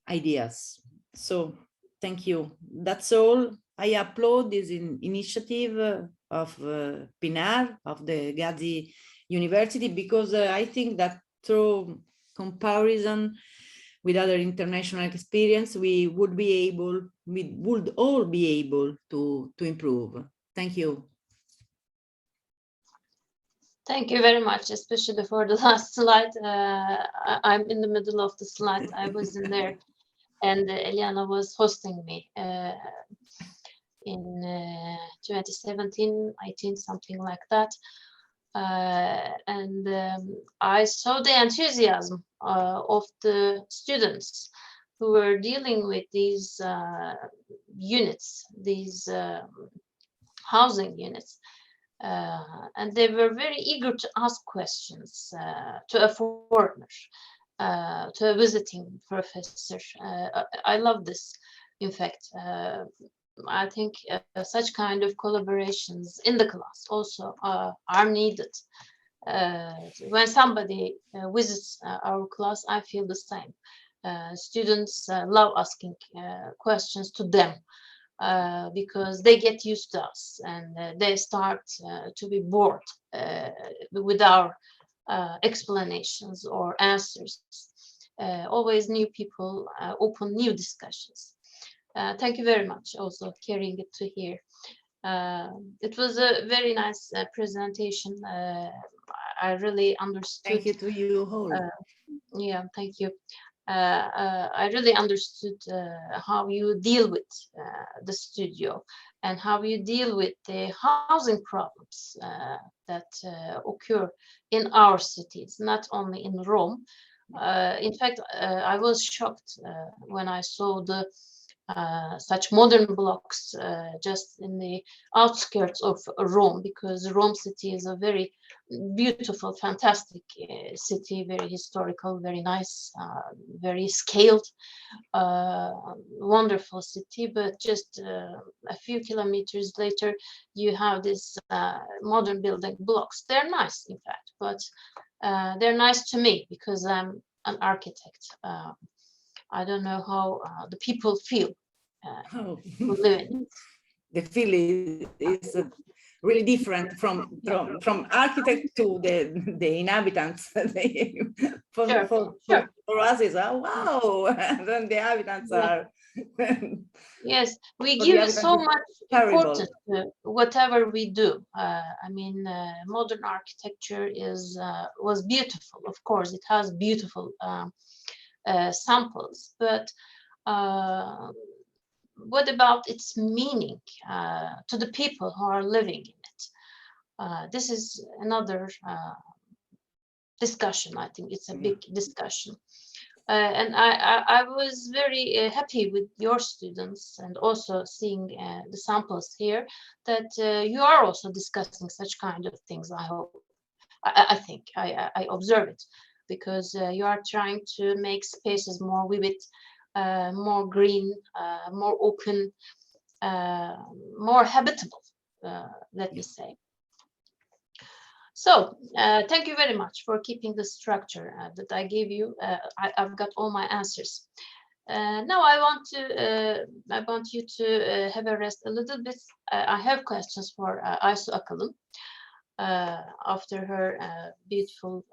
Ideas. So thank you. That's all. I applaud this initiative of Pinar, of the Gazi University, because I think that through comparison with other international experience, we would all be able to improve. Thank you. Thank you very much, especially for the last slide. I'm in the middle of the slide. I was in there, and Eliana was hosting me in 2017, 18, something like that. And I saw the enthusiasm of the students who were dealing with these units, these housing units. And they were very eager to ask questions to a foreigner, to a visiting professor. I love this, in fact. I think such kind of collaborations in the class also are needed. When somebody visits our class, I feel the same. Students love asking questions to them because they get used to us and they start to be bored with our explanations or answers. Always new people open new discussions. Thank you very much also carrying it to here. It was a very nice presentation. I really understood. Thank you to you all. Yeah, thank you. I really understood how you deal with the studio and how you deal with the housing problems that occur in our cities, not only in Rome. In fact, I was shocked when I saw the such modern blocks just in the outskirts of Rome, because Rome city is a very beautiful, fantastic city, very historical, very nice, very scaled, wonderful city. But just a few kilometers later, you have this modern building blocks. They're nice, in fact, but they're nice to me because I'm an architect. I don't know how the people feel who live in it. The feel is really different from architect to the inhabitants. For us is wow, and then the inhabitants are. Yes, we give so much importance to whatever we do. I mean, modern architecture was beautiful. Of course, it has beautiful samples, but what about its meaning to the people who are living in it? This is another discussion. I think it's a big discussion. And I was very happy with your students and also seeing the samples here that you are also discussing such kind of things. I hope, I think, I observe it, because you are trying to make spaces more vivid, more green, more open, more habitable, let me say. So thank you very much for keeping the structure that I gave you. I've got all my answers. Now I want you to have a rest a little bit. I have questions for Aysu Akalın after her beautiful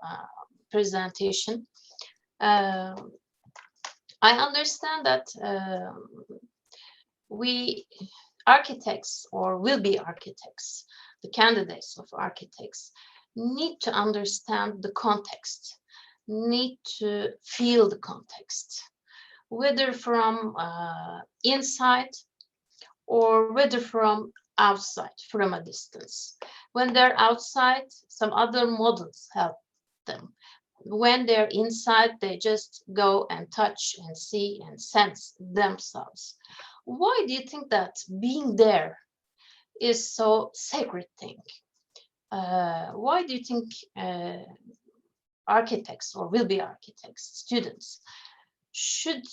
presentation. I understand that we architects, or will be architects, the candidates of architects, need to understand the context, need to feel the context, whether from inside or whether from outside, from a distance. When they're outside, some other models help them. When they're inside, they just go and touch and see and sense themselves. Why do you think that being there is so sacred thing? Why do you think architects, or will be architects, students, should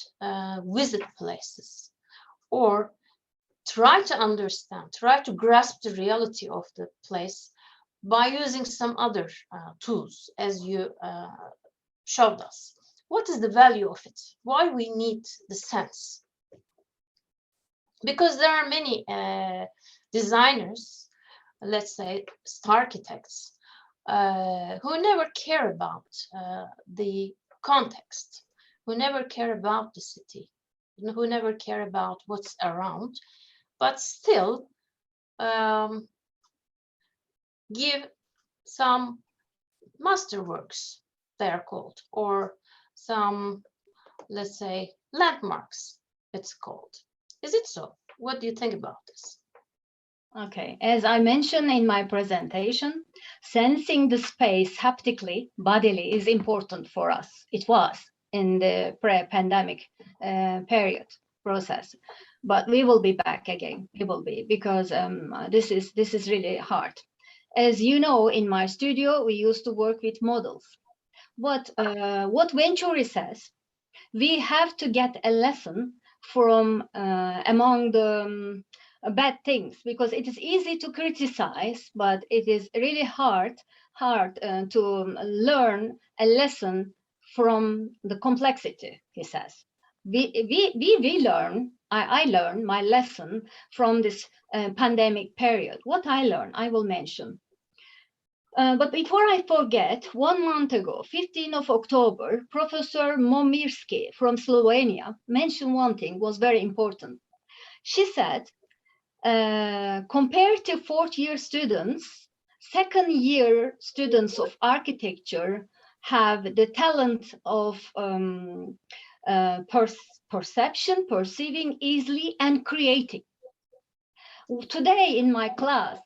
visit places or try to understand, try to grasp the reality of the place by using some other tools, as you showed us? What is the value of it? Why we need the sense? Because there are many designers, let's say architects, who never care about the context, who never care about the city, who never care about what's around, but still give some masterworks, they are called, or some, let's say, landmarks, it's called. Is it so? What do you think about this? Okay, as I mentioned in my presentation, sensing the space haptically, bodily is important for us. It was in the pre-pandemic period process, but we will be back again. We will be, because this is really hard. As you know, in my studio, we used to work with models. What Venturi says, we have to get a lesson from among the bad things, because it is easy to criticize, but it is really hard to learn a lesson from the complexity, he says. We learn, I learned my lesson from this pandemic period. What I learned, I will mention. But before I forget, 1 month ago, 15th of October, Professor Momirski from Slovenia mentioned one thing was very important. She said, compared to fourth-year students, second-year students of architecture have the talent of perceiving easily and creating. Today in my class,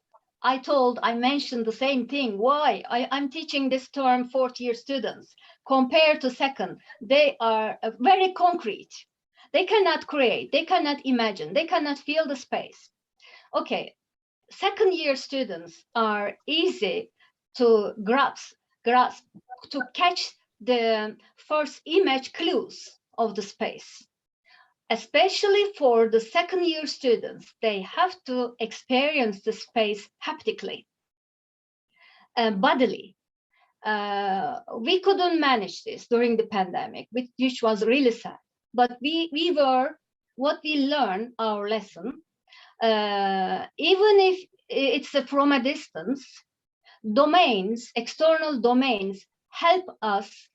I mentioned the same thing. Why? I'm teaching this term fourth-year students. Compared to second, they are very concrete. They cannot create, they cannot imagine, they cannot feel the space. Okay, second-year students are easy to grasp, to catch the first image clues of the space. Especially for the second-year students, they have to experience the space haptically, bodily. We couldn't manage this during the pandemic, which was really sad. But we learned our lesson, even if it's from a distance, domains, external domains help us,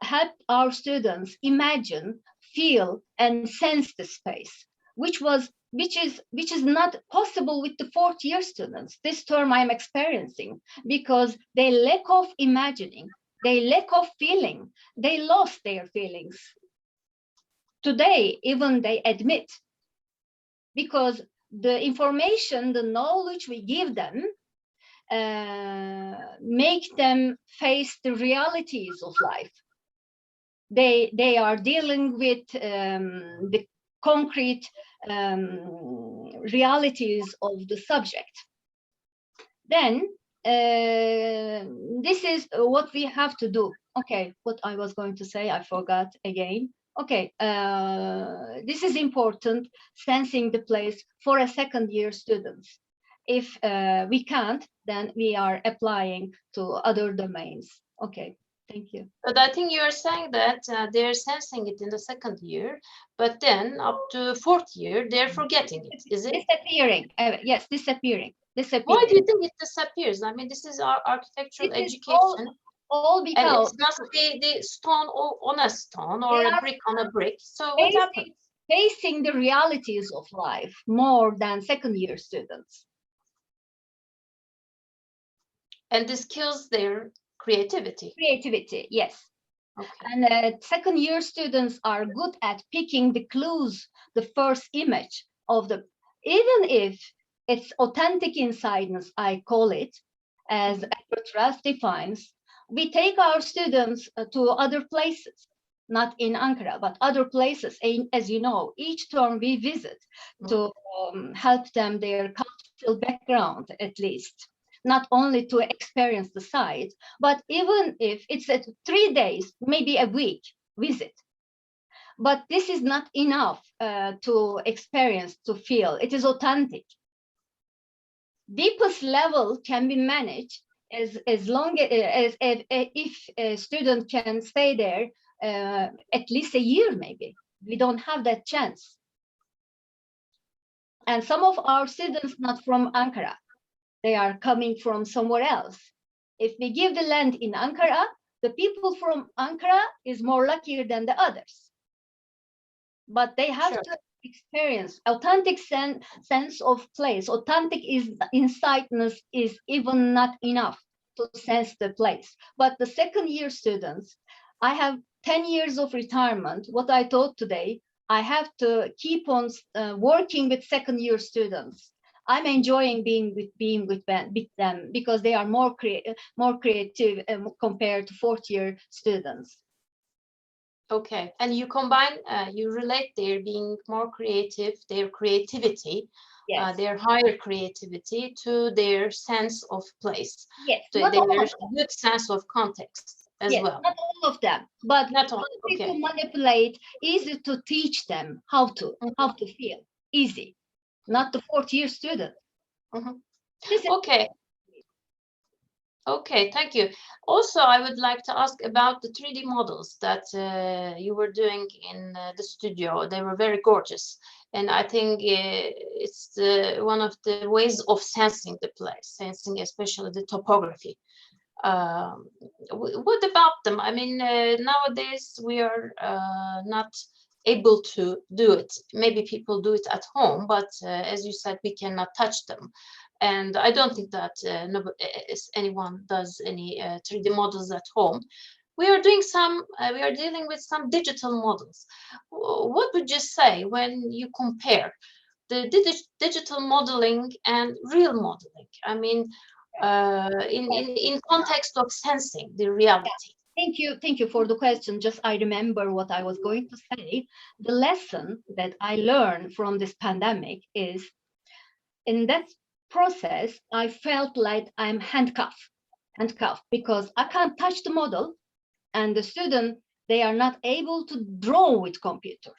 help our students imagine, feel, and sense the space, which is not possible with the fourth-year students. This term I'm experiencing, because they lack of imagining, they lack of feeling, they lost their feelings. Today, even they admit, because the information, the knowledge we give them, make them face the realities of life. They are dealing with the concrete realities of the subject. Then this is what we have to do. Okay, what I was going to say, I forgot again. Okay, this is important, sensing the place for a second-year students. If we can't, then we are applying to other domains. Okay. Thank you. But I think you are saying that they're sensing it in the second year, but then up to fourth year, they're forgetting it. Is it? Disappearing. Yes, disappearing. Why do you think it disappears? I mean, this is our architectural education. All because and it's not the stone on a stone or a brick on a brick. So what happens? Facing the realities of life more than second-year students. And this kills their creativity. Creativity, yes. Okay. And second-year students are good at picking the clues, the first image of the, even if it's authentic insideness, I call it, as Trust defines. We take our students to other places, not in Ankara, but other places. And as you know, each term we visit to help them their cultural background, at least. Not only to experience the site, but even if it's a 3 days, maybe a week visit. But this is not enough to experience, to feel. It is authentic. Deepest level can be managed as long as if a student can stay there at least a year, maybe. We don't have that chance. And some of our students not from Ankara. They are coming from somewhere else. If we give the land in Ankara, the people from Ankara is more luckier than the others. But they have to experience authentic sense of place. Authentic insightness is even not enough to sense the place. But the second-year students, I have 10 years of retirement. What I taught today, I have to keep on working with second-year students. I'm enjoying being with them because they are more creative compared to fourth-year students. Okay, and you combine, you relate their being more creative, their creativity, yes. Their higher creativity to their sense of place, yes, to their good sense of context. as yes, well? not all of them, but Not all, easy to okay. manipulate, easy to teach them how to feel, easy, not the fourth-year student. This is Okay. Okay, thank you. Also, I would like to ask about the 3D models that you were doing in the studio. They were very gorgeous. And I think it's one of the ways of sensing the place, sensing especially the topography. What about them? I mean, nowadays we are not able to do it. Maybe people do it at home, but as you said, we cannot touch them. And I don't think that anyone does any 3D models at home. We are doing some, we are dealing with some digital models. What would you say when you compare the digital modeling and real modeling? I mean, in context of sensing the reality. Thank you for the question. Just I remember what I was going to say. The lesson that I learned from this pandemic is, in that process, I felt like I'm handcuffed because I can't touch the model, and the student, they are not able to draw with computer.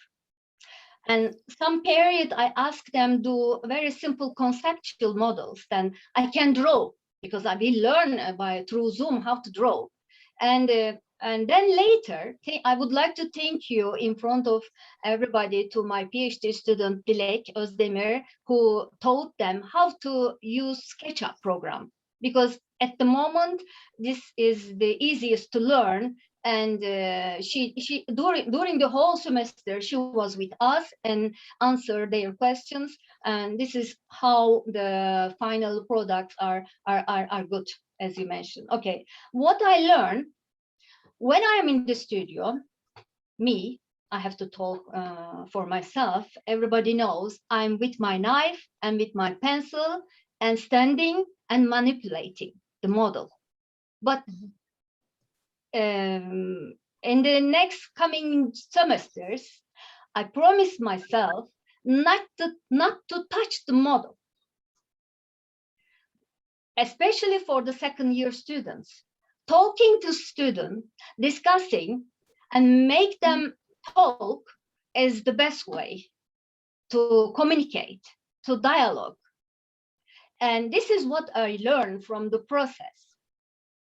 And some period I ask them do very simple conceptual models, then I can draw because I will learn through Zoom how to draw. And then later, I would like to thank you in front of everybody to my PhD student, Dilek Özdemir, who taught them how to use SketchUp program. Because at the moment, this is the easiest to learn. And she during the whole semester, she was with us and answered their questions. And this is how the final products are good, as you mentioned. Okay, what I learned when I am in the studio, I have to talk for myself. Everybody knows I'm with my knife and with my pencil and standing and manipulating the model. But in the next coming semesters, I promised myself not to touch the model, especially for the second-year students. Talking to students, discussing, and make them talk is the best way to communicate, to dialogue. And this is what I learned from the process.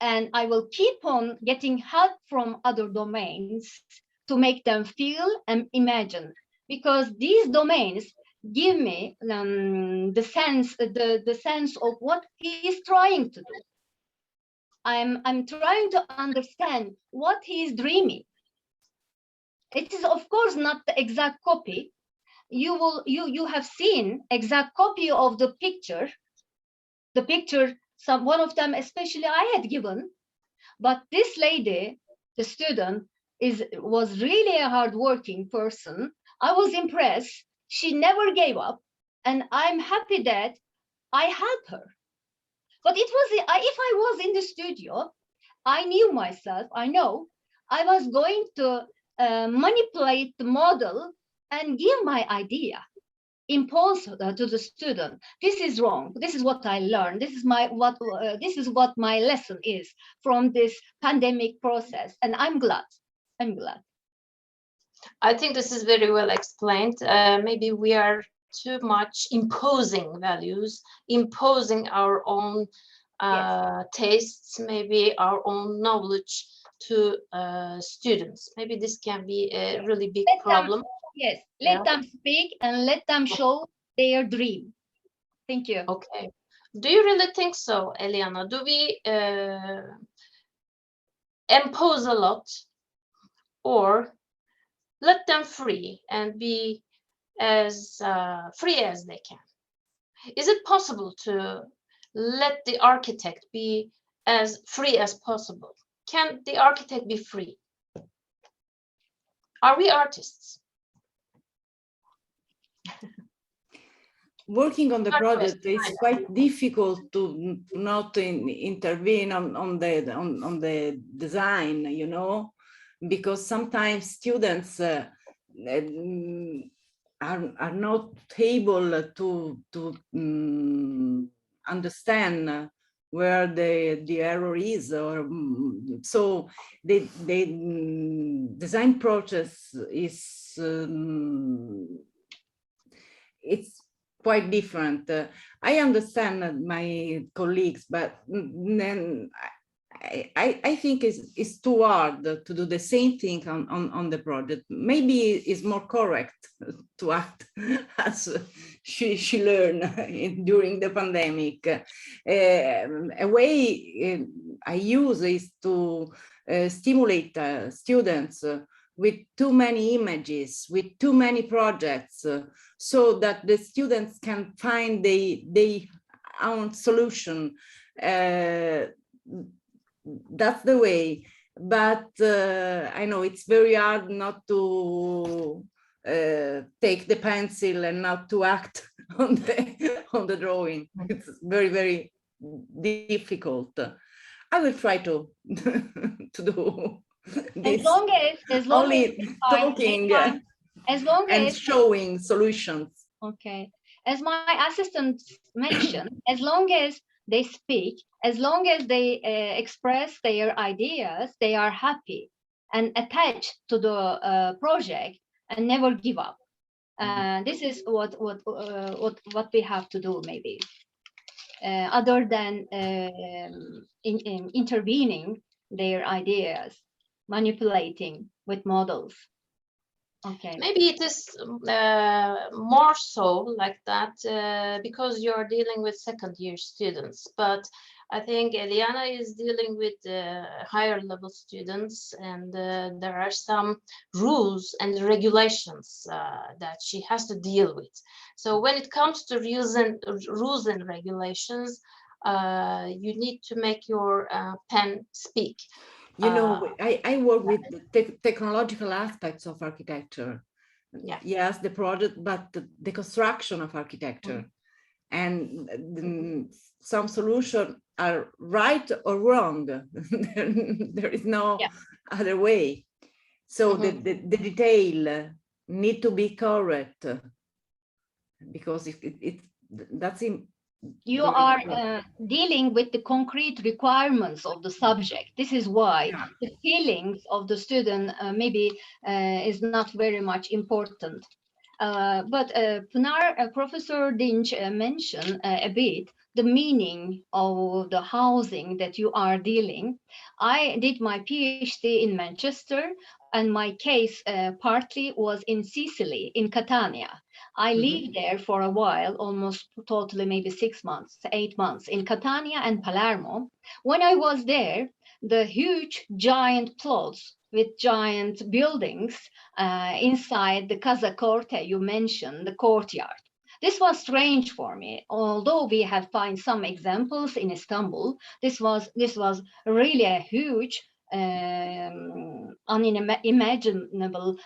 And I will keep on getting help from other domains to make them feel and imagine, because these domains give me the sense of what he is trying to do. I'm trying to understand what he is dreaming. It is of course not the exact copy. You have seen exact copy of the picture. The picture, one of them especially I had given, but this lady, the student, was really a hardworking person. I was impressed. She never gave up, and I'm happy that I helped her. But it was, if I was in the studio, I knew myself, I know, I was going to manipulate the model and give my idea, impose to the student. This is wrong. This is what I learned. This is what my lesson is from this pandemic process, and I'm glad. I think this is very well explained. Maybe we are too much imposing values, imposing our own tastes, maybe our own knowledge to students. Maybe this can be a really big problem. Let them speak and let them show their dream. Thank you. Okay. Do you really think so, Eliana? Do we impose a lot, or let them free and be as free as they can? Is it possible to let the architect be as free as possible? Can the architect be free? Are we artists? Working on the project, it's quite difficult to not intervene on the design, you know, because sometimes students are not able to understand where the error is, or so the design process is it's quite different. I understand my colleagues, but then I think it's too hard to do the same thing on the project. Maybe it's more correct to act as she learned during the pandemic. A way I use is to stimulate students with too many images, with too many projects, so that the students can find their own solution. That's the way, but I know it's very hard not to take the pencil and not to act on the drawing. It's very, very difficult. I will try to do this. As long only as talking as long and as showing solutions. okay, as my assistant mentioned, as long as they speak, as long as they express their ideas, they are happy and attached to the project and never give up. This is what we have to do, maybe, other than intervening their ideas, manipulating with models. Okay. Maybe it is more so like that because you're dealing with second-year students, but I think Eliana is dealing with higher level students, and there are some rules and regulations that she has to deal with. So when it comes to rules and regulations, you need to make your pen speak. You know, I work with the technological aspects of architecture. Yeah. Yes, the project, but the construction of architecture. And some solutions are right or wrong. There is no other way. So the detail need to be correct, because that's in. You are dealing with the concrete requirements of the subject. This is why the feelings of the student maybe is not very much important. But Professor Dinç mentioned a bit the meaning of the housing that you are dealing. I did my PhD in Manchester, and my case partly was in Sicily, in Catania. I lived there for a while, almost totally maybe 6 months, 8 months, in Catania and Palermo. When I was there, the huge giant plots with giant buildings inside the Casa Corte you mentioned, the courtyard. This was strange for me, although we have found some examples in Istanbul. This was really a huge, unimaginable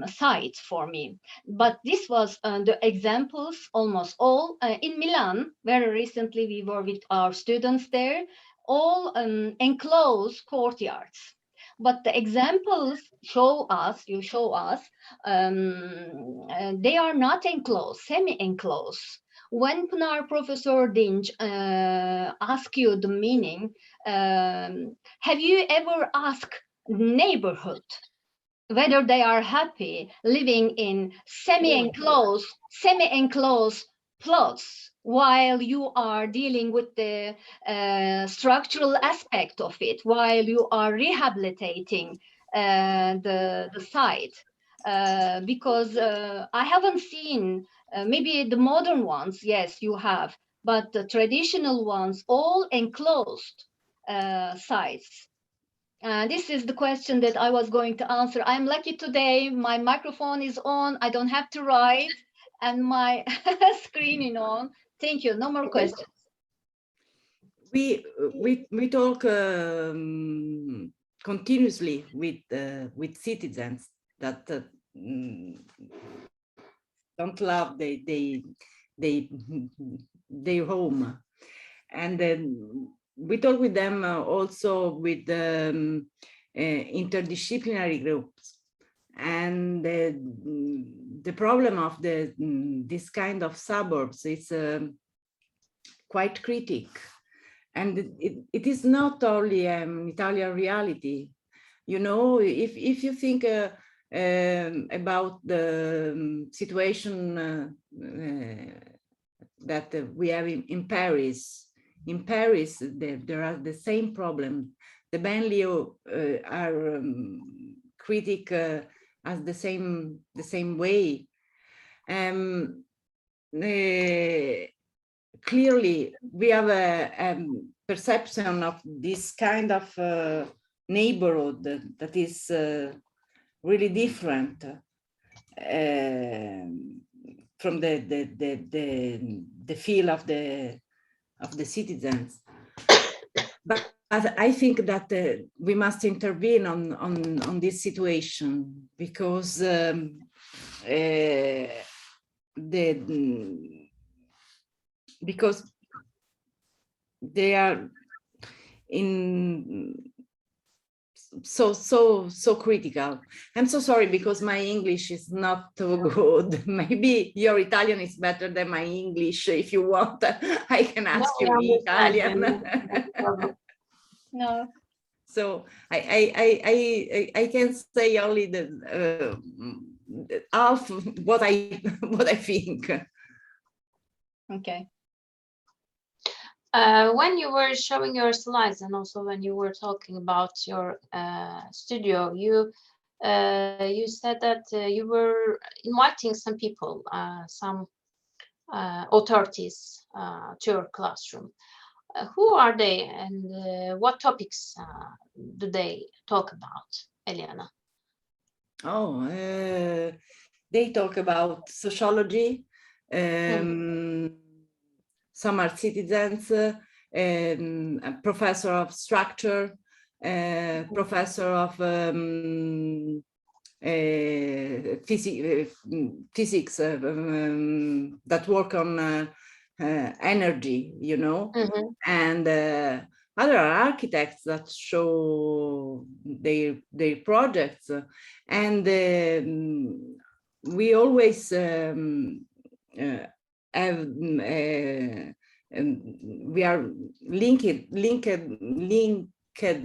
sight for me. But this was the examples, almost all in Milan. Very recently, we were with our students there, all enclosed courtyards. But the examples show us, they are not enclosed, semi-enclosed. When Professor Dinç asked you the meaning, have you ever asked neighborhood whether they are happy living in semi-enclosed plots while you are dealing with the structural aspect of it, while you are rehabilitating the site? Because I haven't seen, maybe the modern ones, yes, you have, but the traditional ones, all enclosed sites. This is the question that I was going to answer. I'm lucky today, my microphone is on, I don't have to write, and my screen is on. Thank you, no more questions. We talk continuously with citizens that don't love their home, and we talk with them also with interdisciplinary groups, and the problem of this kind of suburbs is quite critical. And it is not only Italian reality. You know, if you think about the situation that we have in Paris. In Paris, there are the same problem. The banlieue are critic as the same way. Clearly, we have a perception of this kind of neighborhood that is really different from the feel of the citizens. But I think that we must intervene on this situation, because because they are in so critical. I'm so sorry, because my English is not so good. Maybe your Italian is better than my English. If you want, I can ask you in Italian. No. So I can say only the half what I think. Okay. When you were showing your slides, and also when you were talking about your studio, you said that you were inviting some people, some authorities to your classroom. Who are they, and what topics do they talk about, Eliana? Oh, they talk about sociology. Some are citizens, a professor of structure, professor of physics that work on energy, you know, and other architects that show their projects, and we always have we are linked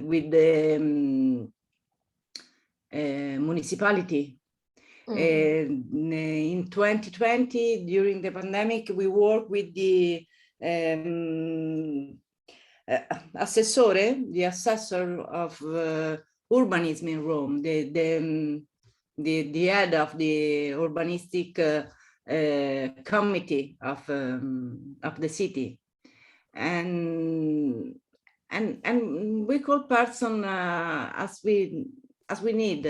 with the municipality. In 2020, during the pandemic, we worked with the assessore, the assessor of urbanism in Rome, the head of the urbanistic committee of the city, and we call person as we need,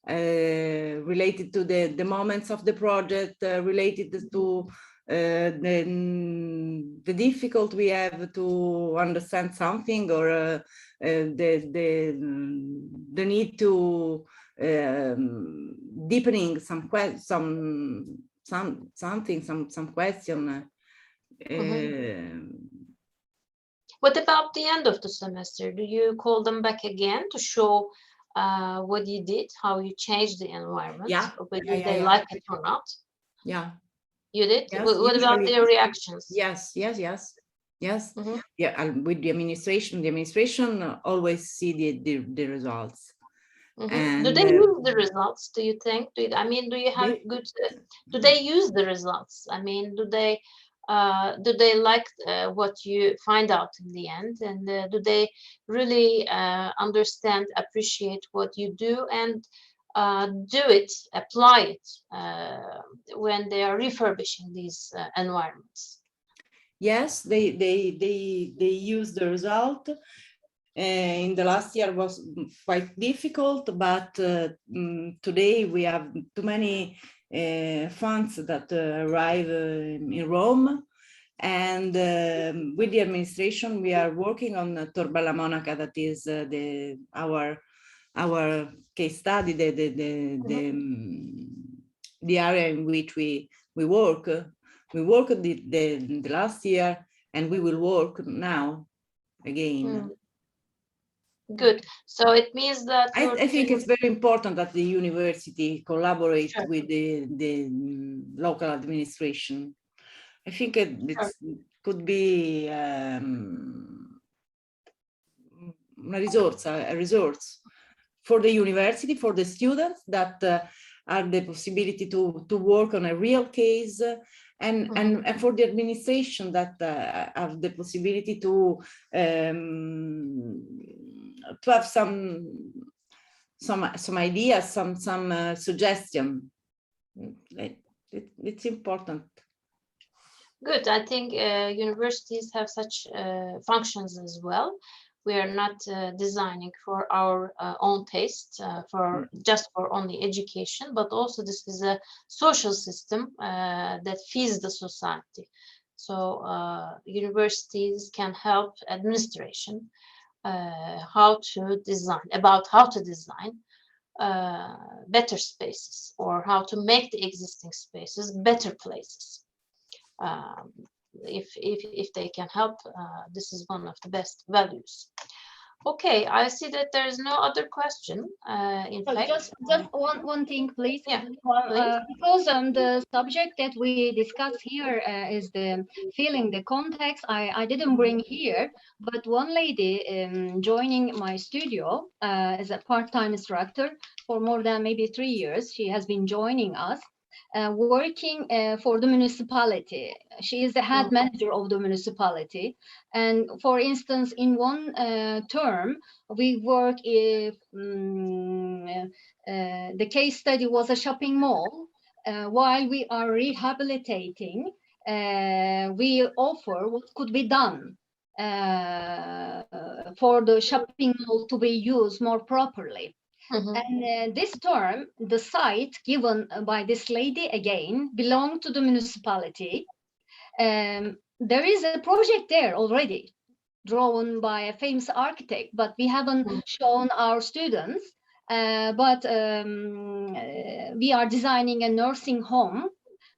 related to the moments of the project, related to the difficult we have to understand something, or the need to deepening some question. What about the end of the semester? Do you call them back again to show what you did, how you changed the environment, whether they like it or not? Yeah. You did? Yes, what about their reactions? Yes. Yeah, and with the administration always see the results. And do they use the results, do you think? Do you have good, do they use the results? I mean, do they like what you find out in the end, and do they really understand, appreciate what you do, and apply it when they are refurbishing these environments? Yes, they use the result. In the last year was quite difficult, but today we have too many funds that arrive in Rome, and with the administration we are working on Torbella Monaca, that is our case study, the area in which we work. We worked the last year, and we will work now again. Good. So it means that I think it's very important that the university collaborate with the local administration. I think it could be a resource for the university, for the students that are the possibility to work on a real case, and for the administration that have the possibility to have some ideas, some suggestion. It's important. Good. I think universities have such functions as well. We are not designing for our own taste, just for only education, but also this is a social system that feeds the society. So universities can help administration how to design better spaces, or how to make the existing spaces better places. If they can help, this is one of the best values. Okay, I see that there is no other question. In fact, just one thing, please. Yeah, Because the subject that we discuss here is the feeling, the context. I didn't bring here, but one lady joining my studio as a part-time instructor for more than maybe 3 years. She has been joining us. Working for the municipality. She is the head manager of the municipality. And for instance, in one term, we work if the case study was a shopping mall. While we are rehabilitating, we offer what could be done for the shopping mall to be used more properly. And this term, the site given by this lady again belonged to the municipality. There is a project there already drawn by a famous architect, but we haven't shown our students. But we are designing a nursing home.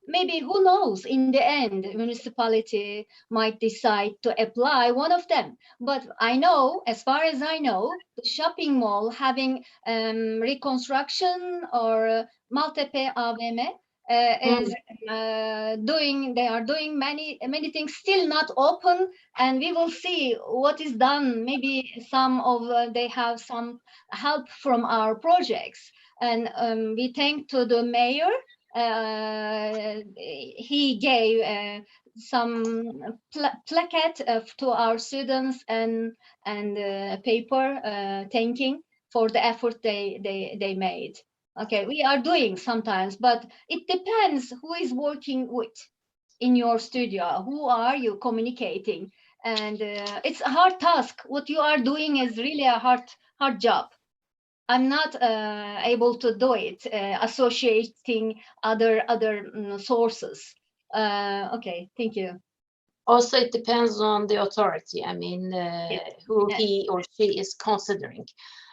Maybe, who knows, in the end, the municipality might decide to apply one of them. But I know, as far as I know, the shopping mall having reconstruction or Maltepe AVM is they are doing many things still not open, and we will see what is done. Maybe some of they have some help from our projects, and we thank to the mayor. He gave some plaquette to our students and paper thanking for the effort they made. Okay, we are doing sometimes, but it depends who is working with in your studio. Who are you communicating? And it's a hard task. What you are doing is really a hard job. I'm not able to do it, associating other sources. Okay, thank you. Also, it depends on the authority. I mean, who he or she is considering.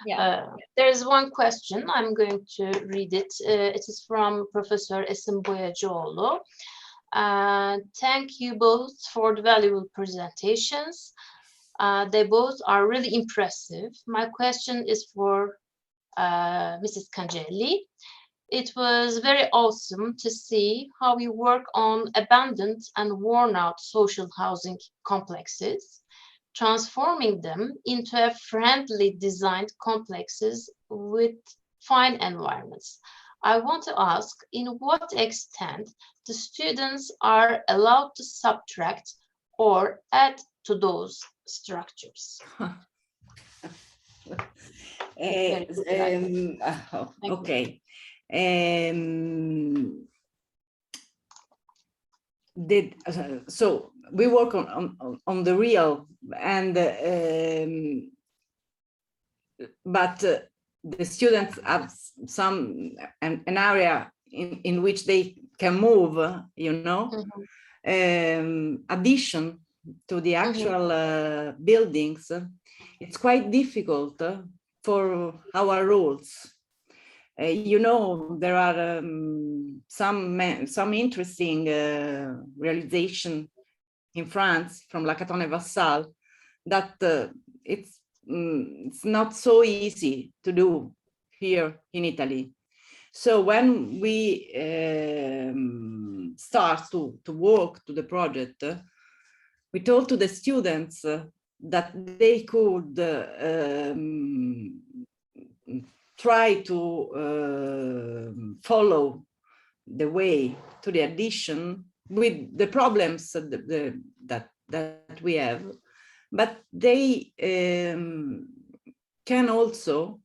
There is one question. I'm going to read it. It is from Professor Esin Boyacıoğlu. Thank you both for the valuable presentations. They both are really impressive. My question is for Mrs. Cangelli. It was very awesome to see how you work on abandoned and worn-out social housing complexes, transforming them into a friendly designed complexes with fine environments. I want to ask, in what extent the students are allowed to subtract or add to those structures? Okay. So we work on the real, and but the students have an area in which they can move, you know, addition to the actual buildings. It's quite difficult for our rules. You know, there are some interesting realization in France from Lacaton and Vassal that it's not so easy to do here in Italy. So when we start to work to the project, we told to the students that they could try to follow the way to the addition with the problems that we have, but they can also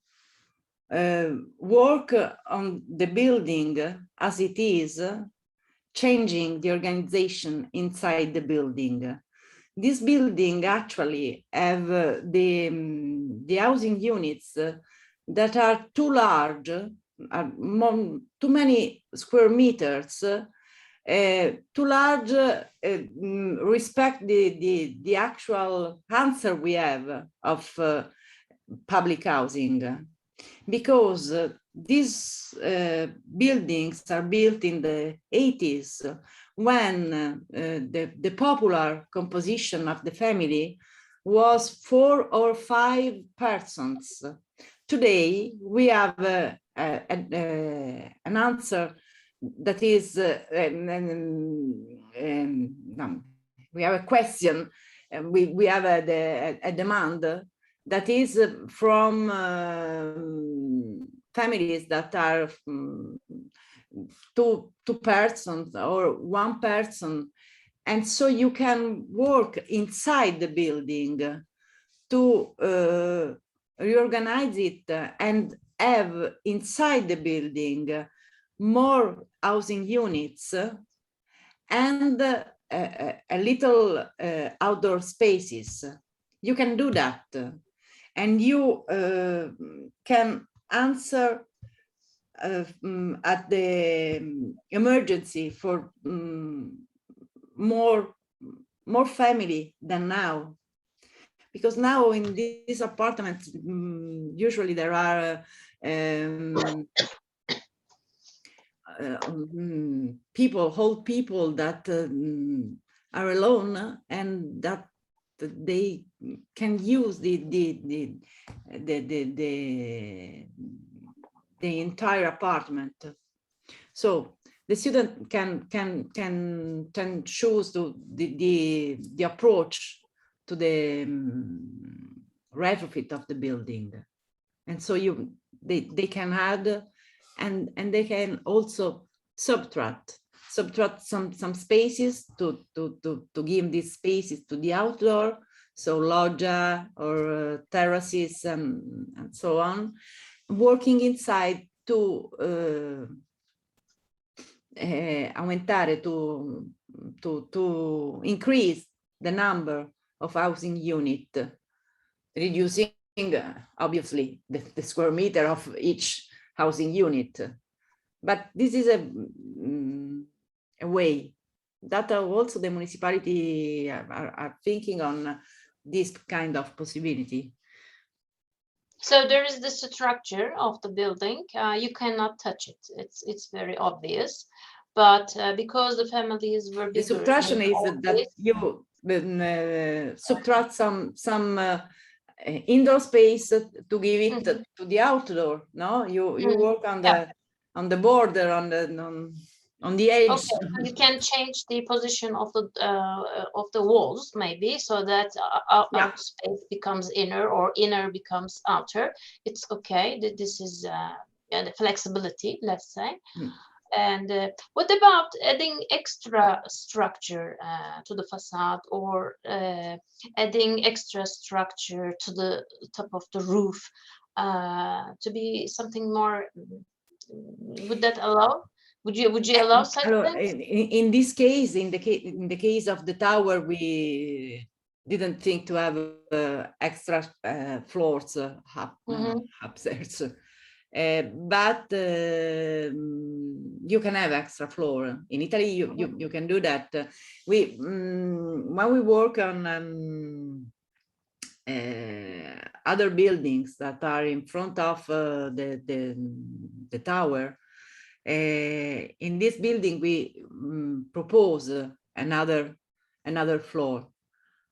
work on the building as it is, changing the organization inside the building. This building actually have the housing units that are too large, too many square meters, too large, respect the actual answer we have of public housing, because these buildings are built in the 80s, when the popular composition of the family was 4 or 5 persons. Today, we have an answer that is, we have a question, we have a demand that is from families that are 2 persons or 1 person. And so you can work inside the building to reorganize it and have inside the building more housing units and a little outdoor spaces. You can do that, and you can answer at the emergency for more family than now, because now in these apartments usually there are old people that are alone, and that they can use the entire apartment. So the student can choose the approach to the retrofit of the building, and so they can add and they can also subtract some spaces to give these spaces to the outdoor, so loggia or terraces and so on, working inside to aumentare, to increase the number of housing unit, reducing obviously the square meter of each housing unit. But this is a way that also the municipality are thinking on this kind of possibility. So there is the structure of the building. You cannot touch it. It's very obvious. But because the families were bigger, the subtraction is that you subtract some indoor space to give it to the outdoor. No, you work on the border, on the edge. Okay, so you can change the position of the walls, maybe, so that outer space becomes inner or inner becomes outer. It's okay. This is the flexibility, let's say. And what about adding extra structure to the facade, or adding extra structure to the top of the roof to be something more? Would that allow? Would you allow such things? In this case, in the case of the tower, we didn't think to have extra floors upstairs. But you can have extra floor. In Italy, you can do that. When we work on other buildings that are in front of the tower, in this building we propose another floor.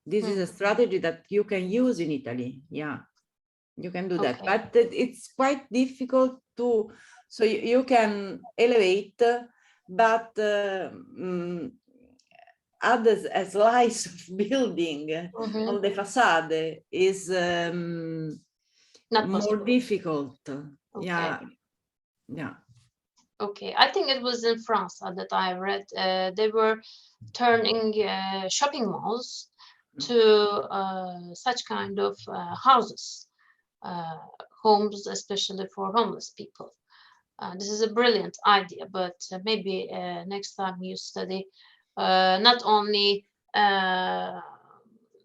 This is a strategy that you can use in Italy. Yeah. You can do that, but it's quite difficult to, so you can elevate, but add a slice of building on the facade is Not more possible. difficult. Okay. Yeah. Okay, I think it was in France that I read. They were turning shopping malls to such kind of houses, homes, especially for homeless people. This is a brilliant idea, but maybe next time you study not only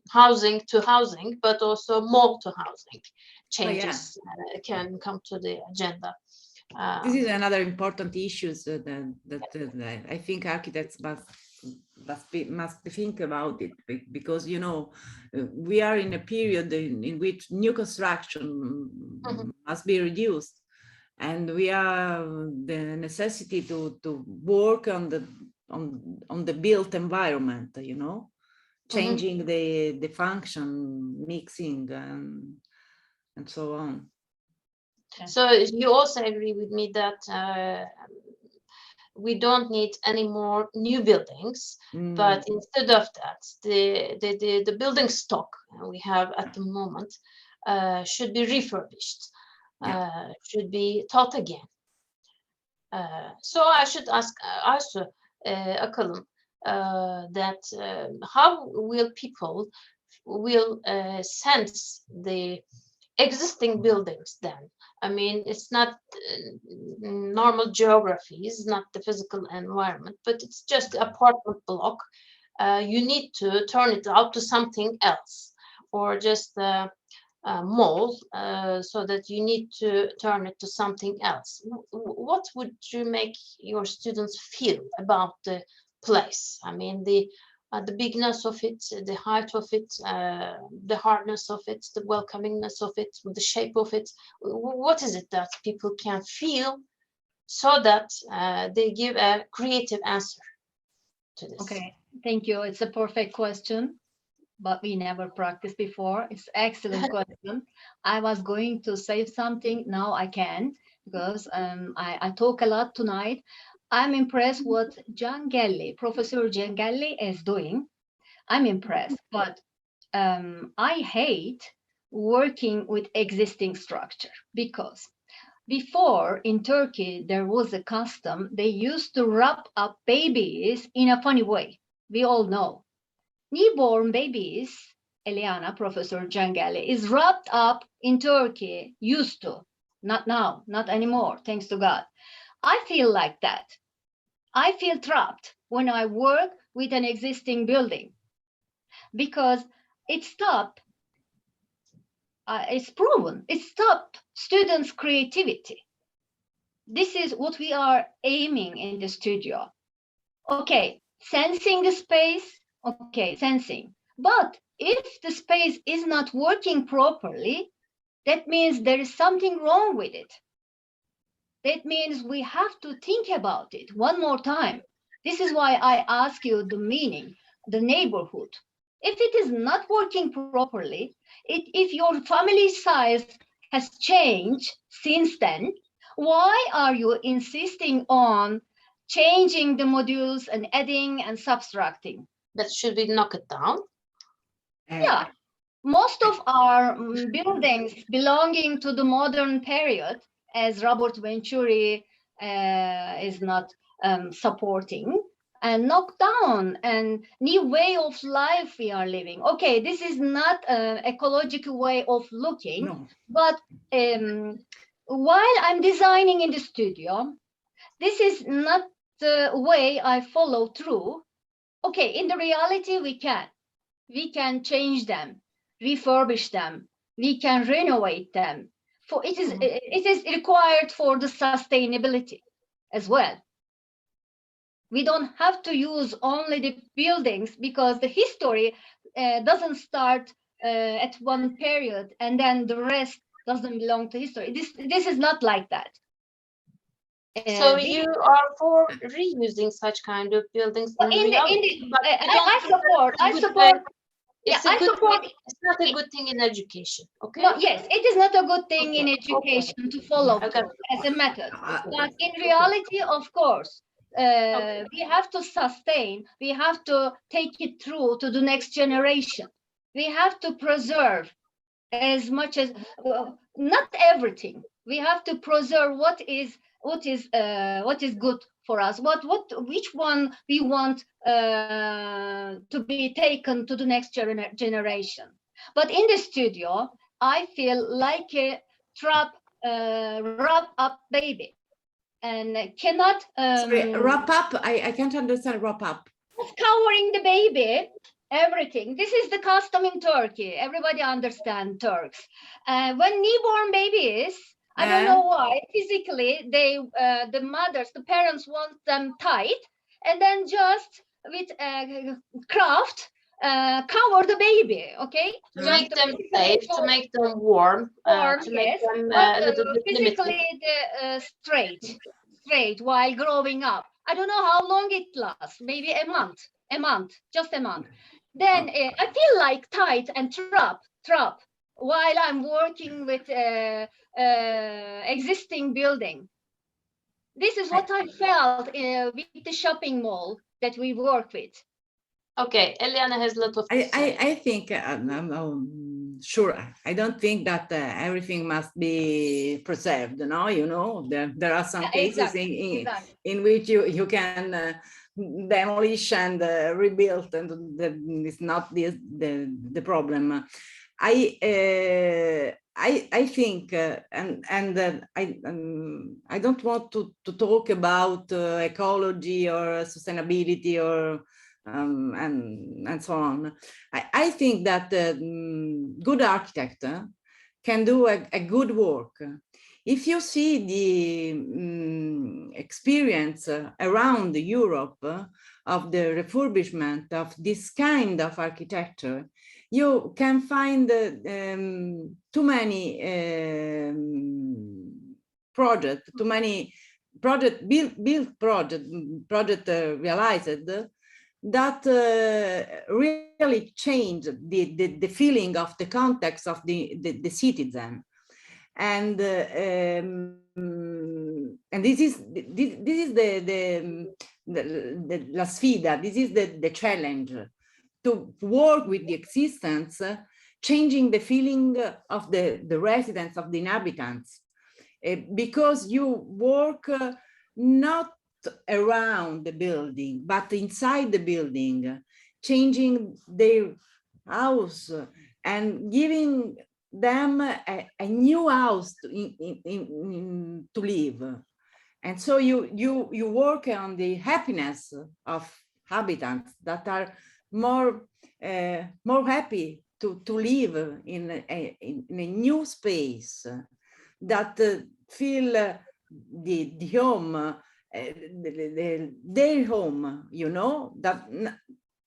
housing to housing, but also mall to housing changes can come to the agenda. This is another important issue that I think architects must think about it, because, you know, we are in a period in which new construction must be reduced, and we are the necessity to work on the built environment, you know, changing the function, mixing, and so on. So you also agree with me that we don't need any more new buildings, but instead of that, the building stock we have at the moment should be refurbished, should be taught again. So I should ask Aysu, Akalın, that how will people sense the existing buildings then? I mean, it's not normal geographies, not the physical environment, but it's just apartment block. You need to turn it out to something else, or just a mall, so that you need to turn it to something else. What would you make your students feel about the place? I mean, the bigness of it, the height of it, the hardness of it, the welcomingness of it, the shape of it. What is it that people can feel so that they give a creative answer to this? Okay, thank you. It's a perfect question, but we never practiced before. It's an excellent question. I was going to say something, now I can, because I talk a lot tonight. I'm impressed what Cangelli, Professor Cangelli is doing. I'm impressed, but I hate working with existing structure, because before in Turkey, there was a custom. They used to wrap up babies in a funny way. We all know. Newborn babies, Eliana, Professor Cangelli, is wrapped up in Turkey, used to. Not now, not anymore, thanks to God. I feel like that. I feel trapped when I work with an existing building, because it's proven, it stopped students' creativity. This is what we are aiming in the studio. Okay, sensing the space, okay, sensing. But if the space is not working properly, that means there is something wrong with it. That means we have to think about it one more time. This is why I ask you the meaning, the neighborhood. If it is not working properly, if your family size has changed since then, why are you insisting on changing the modules and adding and subtracting? But should we knock it down? Yeah, most of our buildings belonging to the modern period, as Robert Venturi is not supporting, and knock down, and new way of life we are living. Okay, this is not an ecological way of looking, but while I'm designing in the studio, this is not the way I follow through. Okay, in the reality, we can change them, refurbish them, we can renovate them. For it is required for the sustainability as well. We don't have to use only the buildings, because the history doesn't start at one period and then the rest doesn't belong to history. This is not like that. So you are for reusing such kind of buildings in reality? I support. It's not a good thing in education. Okay. No, yes, it is not a good thing in education to follow as a method. But in reality, of course, we have to sustain, we have to take it through to the next generation. We have to preserve as much as, well, not everything. We have to preserve what is good for us, which one we want to be taken to the next generation. But in the studio, I feel like a wrap up baby, and cannot Sorry, wrap up. I can't understand wrap up. covering the baby, everything. This is the custom in Turkey. Everybody understands Turks. When newborn babies, I don't know why, physically, the mothers, the parents want them tight, and then just with craft, cover the baby, okay? To make them safe, to make them warm, to make them a little bit limited. Physically straight while growing up. I don't know how long it lasts, maybe a month, just a month. Then I feel like tight and trap while I'm working with existing building. This is what I felt with the shopping mall that we work with. Okay, Eliana has a lot of. I think sure. I don't think that everything must be preserved. No, you know, there are some cases in which you can demolish and rebuild, and it's not the problem. I think, I don't want to talk about ecology or sustainability or and so on. I think that good architect can do a good work. If you see the experience around Europe of the refurbishment of this kind of architecture, you can find too many projects, too many built project realized that really change the feeling of the context of the citizen, and this is the la sfida. This is the challenge, to work with the existence, changing the feeling of the residents, of the inhabitants, because you work not around the building, but inside the building, changing their house and giving them a new house to live. And so you work on the happiness of habitants that are more happy to live in a new space, that feel the home, their home, you know, that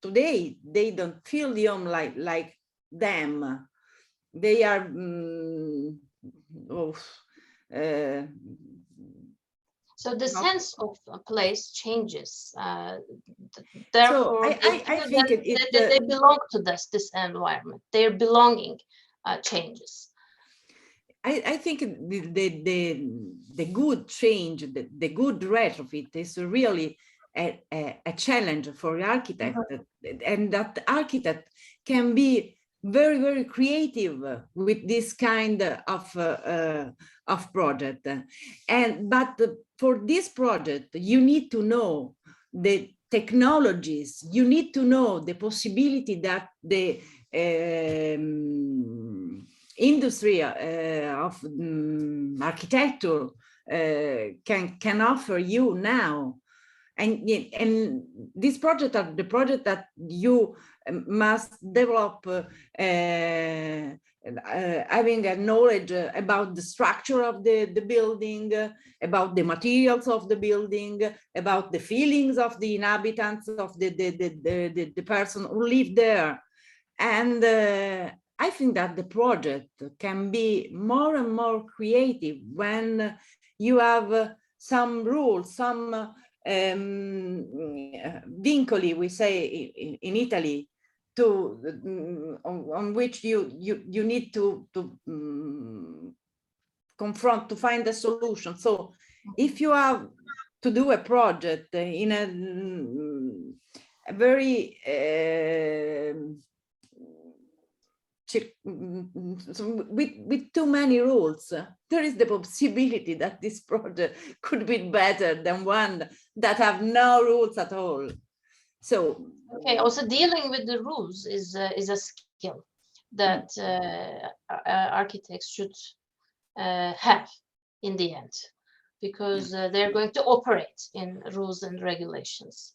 today they don't feel the home like them. They are so the sense of a place changes. Therefore, so I think they belong to this environment. Their belonging changes. I think the good change, the good retrofit is really a challenge for the architect, and that architect can be very, very creative with this kind of project. But for this project, you need to know the technologies, you need to know the possibility that the industry of architecture can offer you now. And this project are the project that you must develop, having a knowledge about the structure of the building, about the materials of the building, about the feelings of the inhabitants, of the person who live there. And I think that the project can be more and more creative when you have some rules, some vincoli, we say in Italy, on which you need to confront, to find a solution. So if you have to do a project in a very with too many rules, there is the possibility that this project could be better than one that have no rules at all. So okay, also dealing with the rules is a skill that architects should have in the end, because they're going to operate in rules and regulations.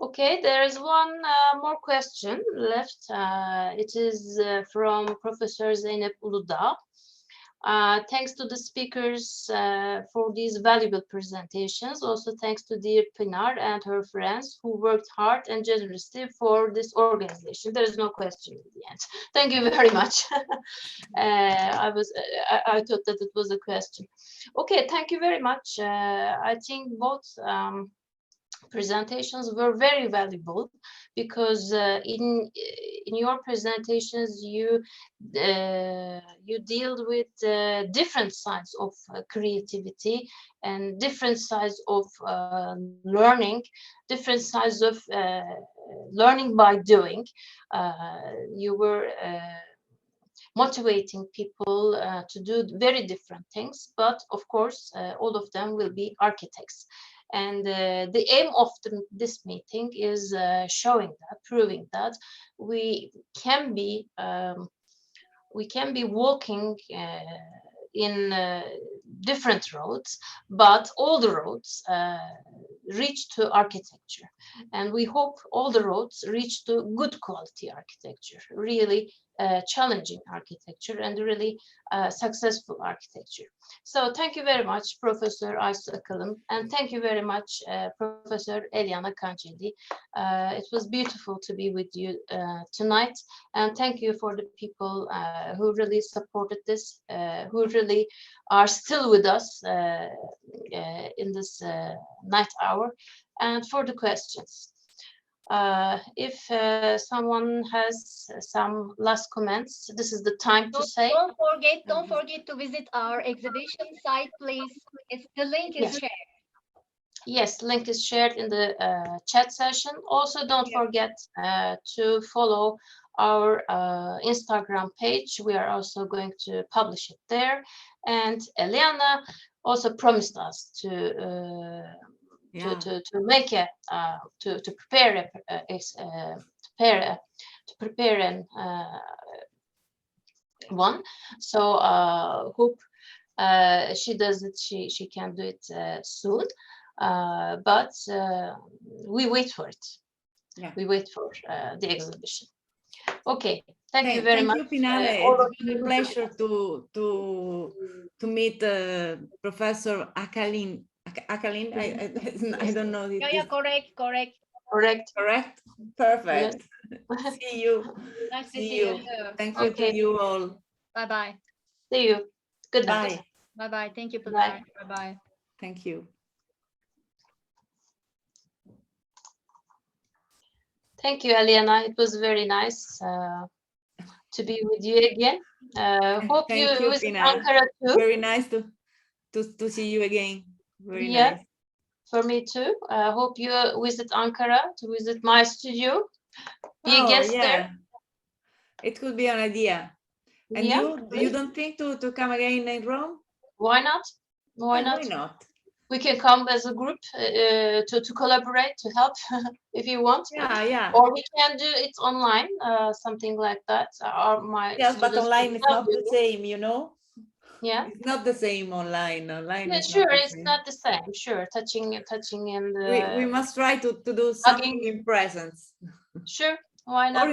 Okay, there is one more question left. It is from Professor Zeynep Uludağ. Thanks to the speakers for these valuable presentations. Also thanks to dear Pinar and her friends who worked hard and generously for this organization. There is no question in the end. Thank you very much. I thought that it was a question. Okay, thank you very much. I think both presentations were very valuable, because in your presentations you deal with different sides of creativity and different sides of learning, different sides of learning by doing. You were motivating people to do very different things, but of course all of them will be architects. And the aim of this meeting is showing that, proving that we can be walking in different roads, but all the roads reach to architecture. And we hope all the roads reach to good quality architecture, really challenging architecture, and really successful architecture. So thank you very much, Professor Aysu Akalın, and thank you very much, Professor Eliana Cangelli. It was beautiful to be with you tonight, and thank you for the people who really supported this, who really are still with us in this night hour, and for the questions. If someone has some last comments, this is the time to say. Don't forget to visit our exhibition site, please. The link is shared. Yes, link is shared in the chat session. Also, don't forget to follow our Instagram page. We are also going to publish it there. And Eliana also promised us to make a to prepare one. So hope she does it. She can do it soon. But we wait for it. Yeah. We wait for the exhibition. Okay, thank you very much. Thank you, Pinale. It's been a pleasure to meet Professor Akalın. Akalın, I don't know. Yeah, correct. Correct? Perfect. Yes. See you. Nice to see you. Thank you to you all. Bye-bye. See you. Good night. Bye-bye. Thank you, Pinar. Bye-bye. Thank you. Thank you, Eliana. It was very nice to be with you again. Hope you visit Ankara too. Very nice to see you again. Very nice. For me too. Hope you visit Ankara to visit my studio. Be a guest there. It could be an idea. And you don't think to come again in Rome? Why not? Why not? We can come as a group to collaborate, to help if you want. Yeah. Or we can do it online, something like that. Yes, but online is not the same, you know? Yeah. It's not the same online. Yeah, sure, it's not the same. Sure, touching and we must try to do something in presence. Sure, why not?